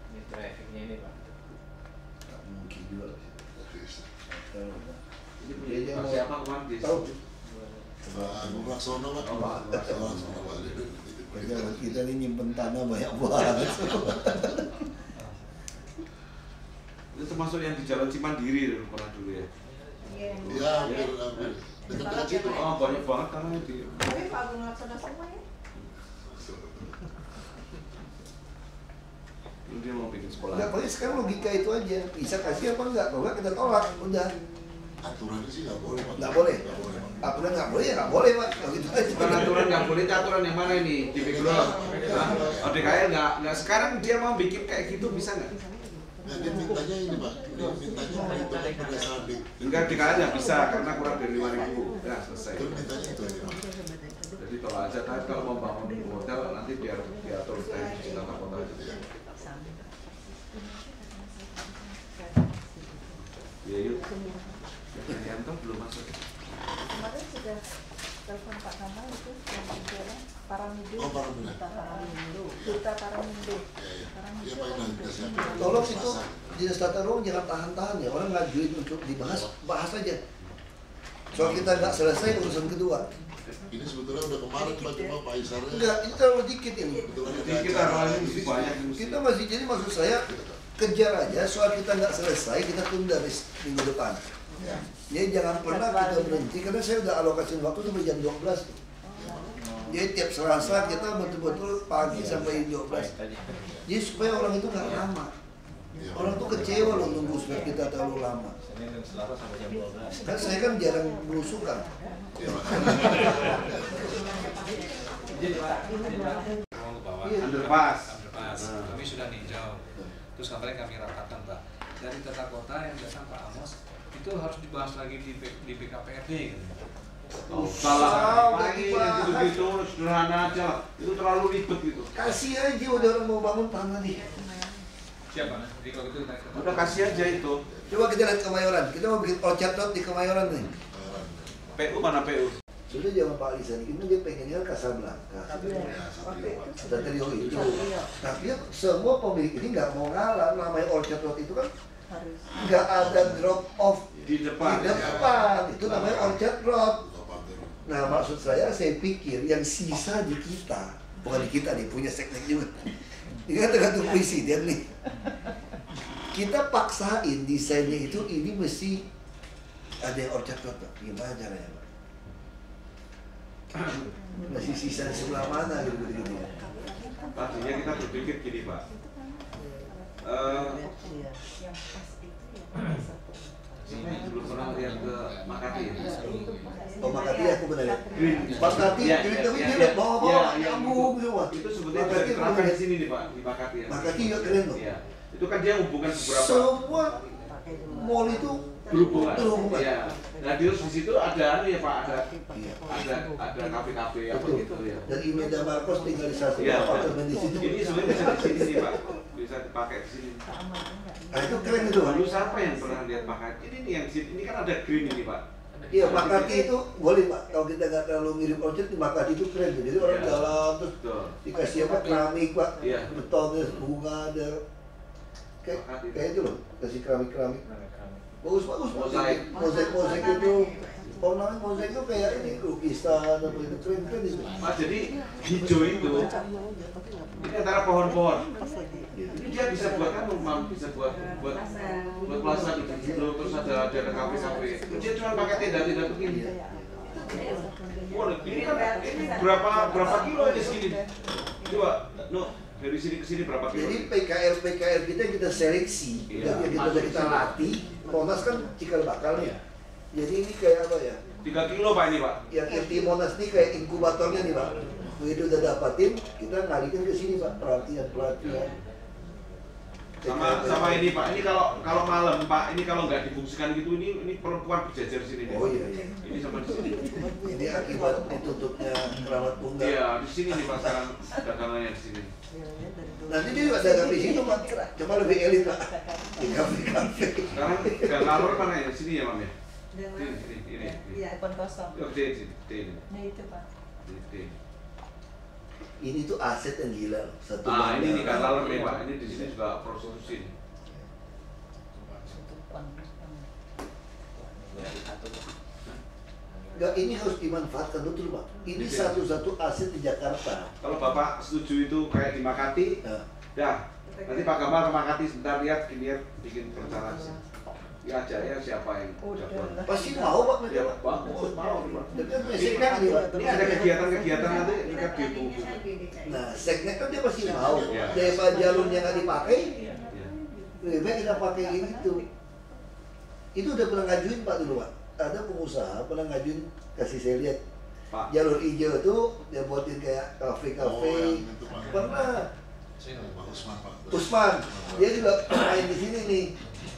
Ini trafficnya ini Pak. Mungkin juga. Ini punya siapa kemarin di Tahu. Bung Laksono Pak. Pejabat kita ini nyimpen tanah banyak banget. Itu termasuk yang di Jalan Cimandiri pernah dulu ya. Iya, hampir dekat situ. Oh, banyak banget tanahnya di. Tapi Pak Agung Laksono semua ya. Dia mau bikin sekolah. Enggak, pokoknya sekarang logika itu aja. Bisa kasih apa enggak? Kalau enggak kita tolak, udah. Aturannya sih nggak boleh Pak. Nggak boleh. Aturan nggak boleh ya nggak boleh Pak. Kalau gitu aja. Bukan aturan nggak boleh, itu aturan yang mana ini? Di Biglos. DKL nggak. Sekarang dia mau bikin kayak gitu bisa nggak? Nah, dia mintanya ini Pak. Dia mintanya perhitungan berdasarkan Enggak, DKL nggak bisa karena kurang dari 5.000. Ya selesai. itu mintanya itu aja Pak. Jadi kalau aja tapi kalau mau bangun hotel nanti biar diatur teknis tata kota aja. Ya yuk. Yanto belum masuk. Kemarin sudah telepon Pak Kamal itu yang bicara Paramindo. Oh, Paramindo. Duta Paramindo. Iya Pak, ini kita siapkan. Tolong itu dinas tata ruang jangan tahan-tahan ya. Orang ngajuin untuk dibahas, bahas aja. Soal kita nggak selesai urusan kedua. Ini sebetulnya udah kemarin Pak, cuma Pak Isarnya. Enggak, ini terlalu dikit ini. Dikit aruannya banyak. Kita masih, jadi maksud saya kejar aja soal kita nggak selesai, kita tunda minggu depan. Jadi jangan pernah kita berhenti karena saya udah alokasi waktu sampai jam 12 tuh. Jadi tiap Selasa kita betul-betul pagi sampai 12. Jadi supaya orang itu nggak lama. Orang tuh kecewa loh nunggu swab kita terlalu lama. Senin dan Selasa sampai jam 12. Kan saya kan jarang belusukan. Jadi Pak, Mau ke bawah. Underpass. Kami sudah ninjau. Terus kemarin kami rapatkan Pak. Dari tata kota yang datang Pak Amos itu harus dibahas lagi di BKPRD gitu. Salah lagi gitu sederhana aja. Itu terlalu ribet gitu. Kasih aja udah orang mau bangun tanah nih. Siapa? Jadi kalau gitu Udah kasih aja itu. Coba kita lihat Kemayoran. Kita mau bikin orchard road di Kemayoran nih. PU mana PU? Sudah jangan Pak Lisan ini dia pengennya Casablanca. Satrio itu. Tapi semua pemilik ini nggak mau ngalah. Namanya orchard road itu kan nggak ada drop off Di depan. Itu namanya orchard road. Nah maksud saya pikir yang sisa di kita, bukan di kita nih, punya seknek juga. Ini kan tergantung presiden nih. Kita paksain desainnya itu ini mesti ada yang orchard road, Pak. Gimana caranya, Pak? Masih sisa di sebelah mana gitu. Tadinya kita berpikir gini Pak. Sini dulu pernah lihat ke Makati ya? Oh Makati aku pernah lihat. Makati, Iya, tapi iya, dia iya. bawa-bawa Iya, nyambung semua. Itu sebetulnya Makati dari pernah di lihat. sini nih Pak, di Makati ya. Makati juga keren loh. Iya. Itu kan dia hubungan beberapa Semua mall itu berhubungan. berhubungan. Iya. Nah di situ ada ya Pak, Iya. ada kafe-kafe apa Betul. gitu ya. Dan Imelda Marcos tinggal di satu Iya. apartemen di situ. Ini sebenarnya bisa di sini nih Pak, bisa dipakai di sini. Nah itu keren itu Pak. Dulu siapa yang pernah lihat Makati? Ini nih yang di sini, ini kan ada green ini Pak. Iya Makati itu boleh Pak. Kalau kita nggak terlalu mirip orchard di Makati itu keren. Jadi orang Iya. dalam terus Betul. dikasih apa keramik Pak. Iya. Betonnya bunga ada kayak itu loh. Kasih keramik. Bagus. Mozaik itu. Ornamen mozaik itu kayak ini lukisan apa itu keren itu. Mas jadi hijau itu ini antara pohon-pohon. Ini dia bisa buat kan rumah, bisa buat plaza di situ, terus ada kafe-kafe. Dia cuma pakai tenda-tenda begini. Wah, ini kan ini berapa kilo aja segini? Coba, dari sini ke sini berapa kilo? Jadi PKL kita seleksi, Iya. yang kita latih. Monas kan cikal bakal nih. Jadi ini kayak apa ya? 3 kilo Pak ini Pak. Yang inti Monas ini kayak inkubatornya nih Pak. Begitu udah dapatin, kita ngalihin ke sini Pak, pelatihan. Sama ini Pak, ini kalau malam Pak, ini kalau nggak difungsikan gitu, ini perempuan berjajar di sini. Oh iya. Ini sama di sini. Ini akibat ditutupnya keramat tunggal. Iya, di sini nih Pak sekarang dagangannya di sini. Nanti dia juga dagang di situ Pak, cuma lebih elit Pak. Di kafe-kafe. Sekarang gang lalur mana ya? Sini ya Mam ya? Dengan Ini. iya depan kosong. Oh, ini. Nah itu Pak. Ini tuh aset yang gila loh. Satu Ini nih gang lalur nih Pak. Pak, ini di sini juga prostitusi. Enggak, ini harus dimanfaatkan betul Pak. Ini satu-satu aset di Jakarta. Kalau Bapak setuju itu kayak di Makati, ya nanti Pak Gamal ke Makati sebentar lihat bikin perencanaan. Ya aja ya siapa yang jagoan. Pasti mau Pak mereka Ya, Pak. bagus, mau. Dengan Ini seknek nih Pak. ini ada kegiatan-kegiatan nanti dekat di buku. Nah, seknek kan dia pasti mau. Ya. Daripada jalurnya nggak dipakai, Ya. lebih baik kita pakai itu. Itu udah pernah ngajuin Pak dulu Pak. Ada pengusaha pernah ngajuin, kasih saya lihat. Pak. Jalur hijau itu dia buatin kayak kafe-kafe. Oh, yang itu, Pak. Pernah. Pak Usman, Pak. Usman, dia juga main di sini nih.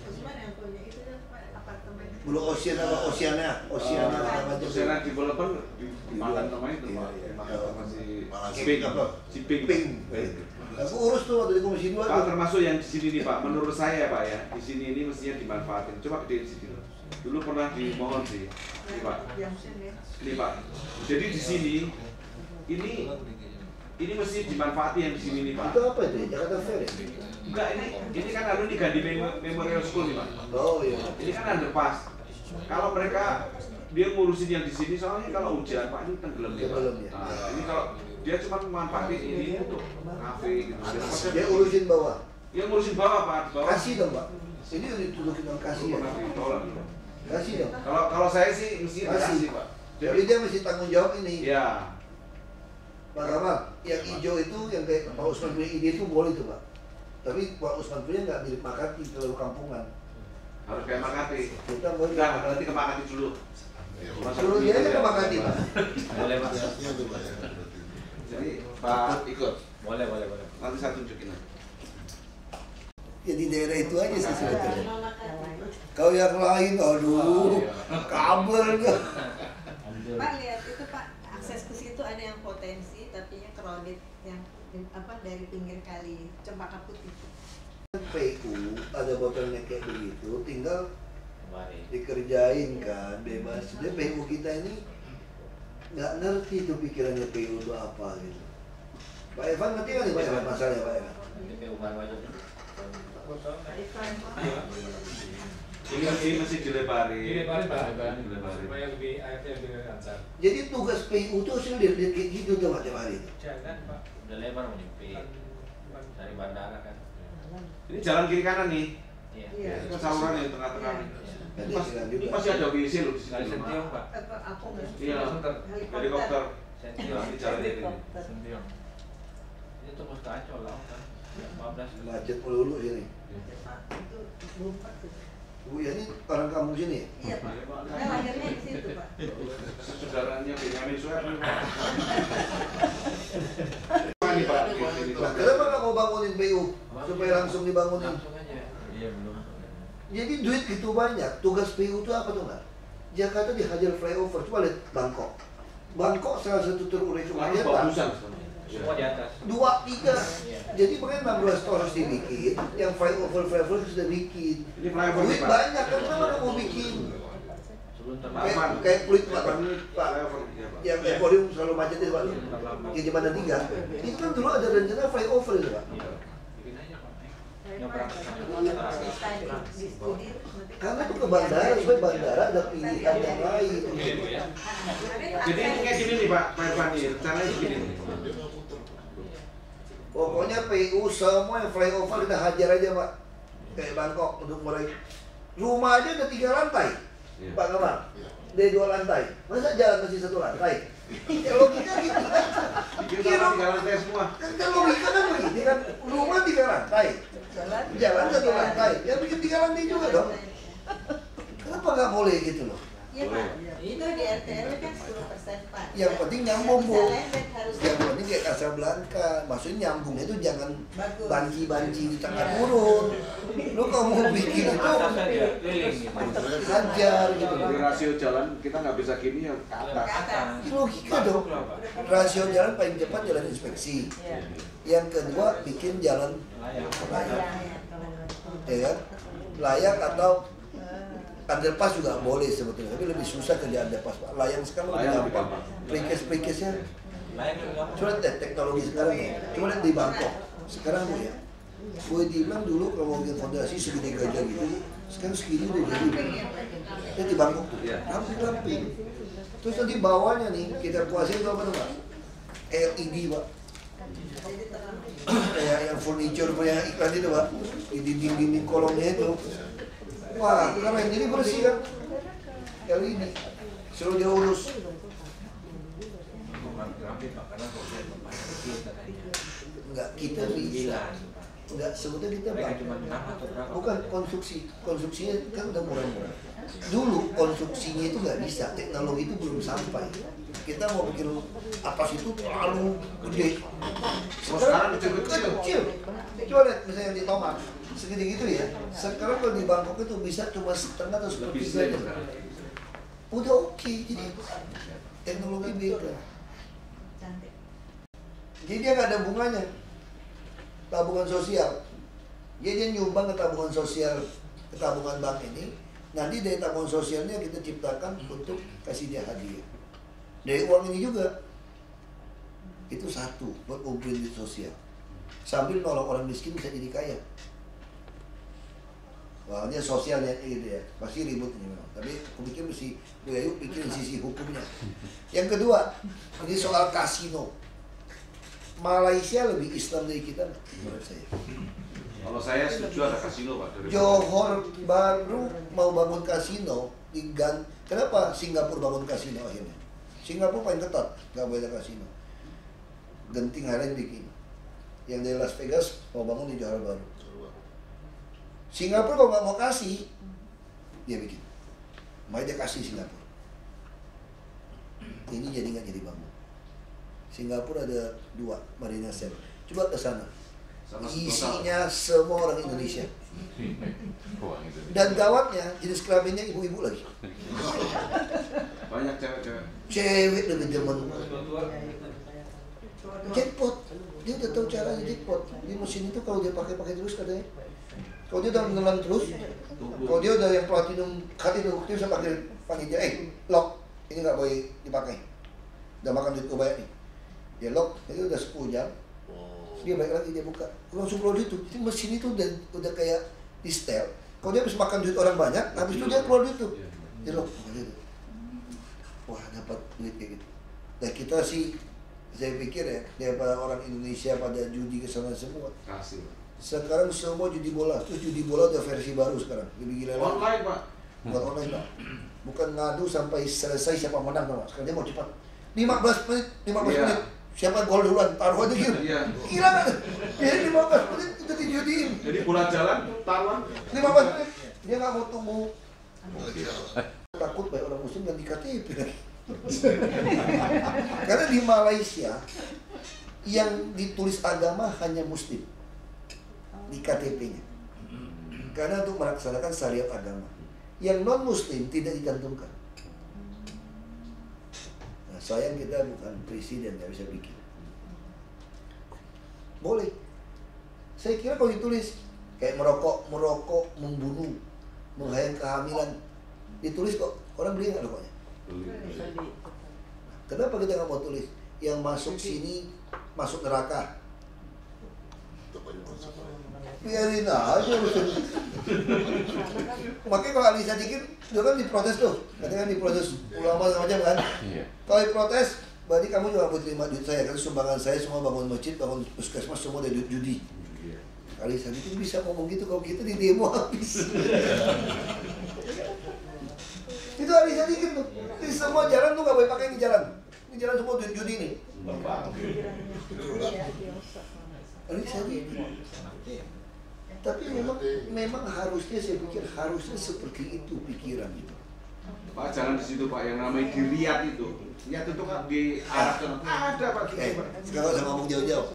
Usman yang punya itu kan apartemen. Blue Ocean apa Oceana segala macam. Oceana Development di makan sama itu Iya, Pak. iya. Makan sama si Ping apa? Si Ping. Aku urus tuh waktu di Komisi 2 Pak tuh. termasuk yang di sini nih Pak. Menurut saya Pak ya, di sini ini mestinya dimanfaatin. Coba gedein sini loh. Dulu pernah dimohon sih, ini Pak. Yang sini. Ini Pak. Jadi di sini ini mesti dimanfaati yang di sini nih Pak. Itu apa itu? Jakarta Fair ya? Enggak, ini kan lalu diganti Memorial School nih Pak. Oh iya. Ini kan underpass. Kalau mereka dia ngurusin yang di sini soalnya kalau hujan Pak ini tenggelam ya Pak. Tenggelam, ya. Nah, ini kalau dia cuma memanfaatin ini untuk kafe gitu. Dia urusin bawah. Dia ngurusin bawah Pak, di bawah. Kasih dong Pak. Ini udah ditudukin dengan kasih ya. Pernah ditolak. Kasih dong. Kalau saya sih mesti kasih Pak. Jadi dia mesti tanggung jawab ini. Ya. Pak Gamal, yang hijau itu yang kayak Pak Usman punya ide itu boleh tuh Pak. Tapi Pak Usman punya nggak mirip Makati, terlalu kampungan. Harus kayak Makati. Kita mau Enggak, nanti ke Makati dulu. Suruh dia aja ke Makati, Pak. Boleh Pak. Jadi Pak ikut. Boleh. Nanti saya tunjukin aja. Ya di daerah itu aja sih sebetulnya. Kau yang lain, aduh, kabel kan. Pak lihat itu Pak, akses ke situ ada yang potensi tapi yang crowded yang dari pinggir kali Cempaka Putih. PU ada bottleneck kayak begitu, tinggal dikerjain kan, bebas. Jadi PU kita ini nggak ngerti tuh pikirannya PU itu apa gitu. Pak Evan ngerti nggak nih Pak Evan masalahnya Pak Evan? Ini mesti dilebarin. Supaya lebih airnya lebih lancar. Jadi tugas PU itu harusnya lihat kayak gitu tuh Pak tiap hari. Jangan Pak. Udah lebar menyempit dari bandara kan. Ini jalan kiri kanan nih. Iya. Ini kan saluran yang tengah-tengah nih. Ini masih ada WC loh di Kali situ. Sentiong Pak. Iya. Helikopter. Ini jalan ini. Sentiong. Ini tembus ke Ancol lah kan. 15. Macet melulu sini. Bu ya ini orang kampung sini? Iya Pak. Saya lahirnya di situ Pak. Saudaranya Benyamin Sueb. Ini Pak. Nah, kenapa nggak mau bangunin PU supaya langsung dibangunin? Langsung aja. Iya belum. Jadi duit gitu banyak. Tugas PU itu apa tuh nggak? Jakarta dihajar flyover. Coba lihat Bangkok. Bangkok salah satu terurai cuma Harus bagusan. Semua di atas. 2, 3. Jadi makanya 16 tol harus dibikin. Yang flyover sudah bikin. Ini flyover Duit Pak. banyak kan kenapa nggak mau bikin? Sebelum Kayak Pluit Pak. Flyover. Yang Emporium selalu macet itu Pak. Yang di mana 3. Itu kan dulu ada rencana flyover itu Pak. Bikin aja Pak. Karena itu ke bandara, supaya bandara ada pilihan yang lain. Jadi ini kayak gini nih Pak Irfan nih, rencananya begini nih. Pokoknya PU semua yang flyover kita hajar aja Pak. Kayak Bangkok untuk mulai. Rumah aja ada 3 lantai. Pak Kamar. Dari 2 lantai. Masa jalan masih 1 lantai? Ya logika gitu kan. Bikin 3 lantai semua. Kan logika kan begini kan. Rumah 3 lantai. Jalan 1 lantai. Ya bikin 3 lantai juga dong. Kenapa nggak boleh gitu loh? Iya Pak. Itu di RT/RW kan 10% Pak. Yang penting nyambung Bu. Harus Yang penting kayak Casablanca. Maksudnya nyambung itu jangan banci-banci di tengah kurun. Lu kalau mau bikin itu hajar gitu. Jadi rasio jalan kita nggak bisa gini yang ke atas. Logika dong. Rasio jalan paling cepat jalan inspeksi. Yang kedua bikin jalan layak. Ya kan? Layak atau underpass juga boleh sebetulnya, tapi lebih susah kerja underpass Pak. Layang sekarang lebih gampang. Prikes-prikesnya. Coba lihat teknologi sekarang ya. Coba lihat di Bangkok. Sekarang Bu ya. Boleh dibilang dulu kalau mau bikin fondasi segede gajah gitu, sekarang segini udah jadi. Lihat di Bangkok tuh. Ramping-ramping. Terus nanti bawahnya nih kita kuasain apa tuh Pak? LED Pak. Kayak yang furniture yang iklan itu Pak. Di dinding-dinding kolongnya itu. Wah, keren, jadi bersih kan? LED, suruh dia urus. Enggak, kita bisa. Enggak, sebetulnya kita bukan konstruksinya kan udah murah-murah. Dulu konstruksinya itu nggak bisa, teknologi itu belum sampai. Kita mau bikin atas itu terlalu gede. Sekarang kecil. Coba lihat misalnya di Tomang. Segede gitu ya. Sekarang kalau di Bangkok itu bisa cuma setengah atau sepertiga aja. Udah oke, jadi teknologi beda. Jadi dia nggak ada bunganya. Tabungan sosial. Jadi dia nyumbang ke tabungan sosial, ke tabungan bank ini. Nanti dari tabungan sosialnya kita ciptakan untuk kasih dia hadiah. Dari uang ini juga. Itu satu buat ngumpulin duit sosial. Sambil nolong orang miskin bisa jadi kaya. Wah, ini sosialnya gitu ya, pasti ribut ini memang. Tapi aku pikir mesti yuk pikirin sisi hukumnya. Yang kedua, ini soal kasino. Malaysia lebih Islam dari kita menurut saya. Kalau saya setuju ada kasino Pak. Johor baru mau bangun kasino di kenapa Singapura bangun kasino akhirnya? Singapura paling ketat, nggak boleh ada kasino. Genting Highland bikin. Yang dari Las Vegas mau bangun di Johor Bahru. Singapura kalau nggak mau kasih, dia bikin. Makanya dia kasih Singapura. Ini jadi nggak jadi bangun. Singapura ada 2 Marina Cell. Coba ke sana. Isinya semua orang Indonesia. Dan gawatnya jenis kelaminnya ibu-ibu lagi. Banyak cewek-cewek. Cewek lebih demen. Jackpot. Dia udah tahu caranya jackpot. Di mesin itu kalau dia pakai terus katanya. Kalau dia udah menelan terus, kalau dia udah yang platinum cut itu, dia bisa panggil dia, lock, ini nggak boleh dipakai. Udah makan duit gue banyak nih. Dia lock, itu udah 10 jam. Dia balik lagi, dia buka. Langsung keluar duit tuh. Jadi mesin itu udah kayak di setel. Kalau dia habis makan duit orang banyak, habis itu dia keluar duit tuh. Dia lock, gitu. Wah, dapat duit kayak gitu. Dan kita sih, saya pikir ya, daripada orang Indonesia pada judi ke sana semua. Kasih. Sekarang semua judi bola, terus judi bola udah versi baru sekarang, lebih gila lagi. Online Pak. Bukan online Pak. Bukan ngadu sampai selesai siapa menang Pak. Sekarang dia mau cepat. 15 menit. Siapa gol duluan, taruh aja gitu. Gila kan? Ya 15 menit itu dijudiin. Jadi bola jalan, taruhan 15 menit. Dia nggak mau tunggu. Takut banyak orang muslim ganti KTP. Karena di Malaysia yang ditulis agama hanya muslim di KTP-nya. Karena untuk melaksanakan syariat agama. Yang non-muslim tidak dicantumkan. Nah, sayang kita bukan presiden, nggak bisa bikin. Boleh. Saya kira kalau ditulis kayak merokok, membunuh, menghayang kehamilan, ditulis kok orang beli nggak rokoknya? Kenapa kita nggak mau tulis? Yang masuk sini masuk neraka. Biarin aja urusan. Makanya kalau Ali Sadikin, dia kan diprotes tuh, katanya kan diprotes ulama macam kan. Kalau diprotes, berarti kamu juga mau terima duit saya, kan sumbangan saya semua bangun masjid, bangun puskesmas semua dari duit judi. Ali Sadikin bisa ngomong gitu, kalau kita di demo habis. Itu Ali Sadikin tuh, di semua jalan tuh nggak boleh pakai ini jalan. Ini jalan semua duit judi nih. Ali Sadikin. Tapi memang harusnya saya pikir harusnya seperti itu pikiran itu. Pak, jangan di situ Pak, yang namanya dilihat itu. Lihat itu kan diarahkan. Ada Pak. Sekarang saya ngomong jauh-jauh.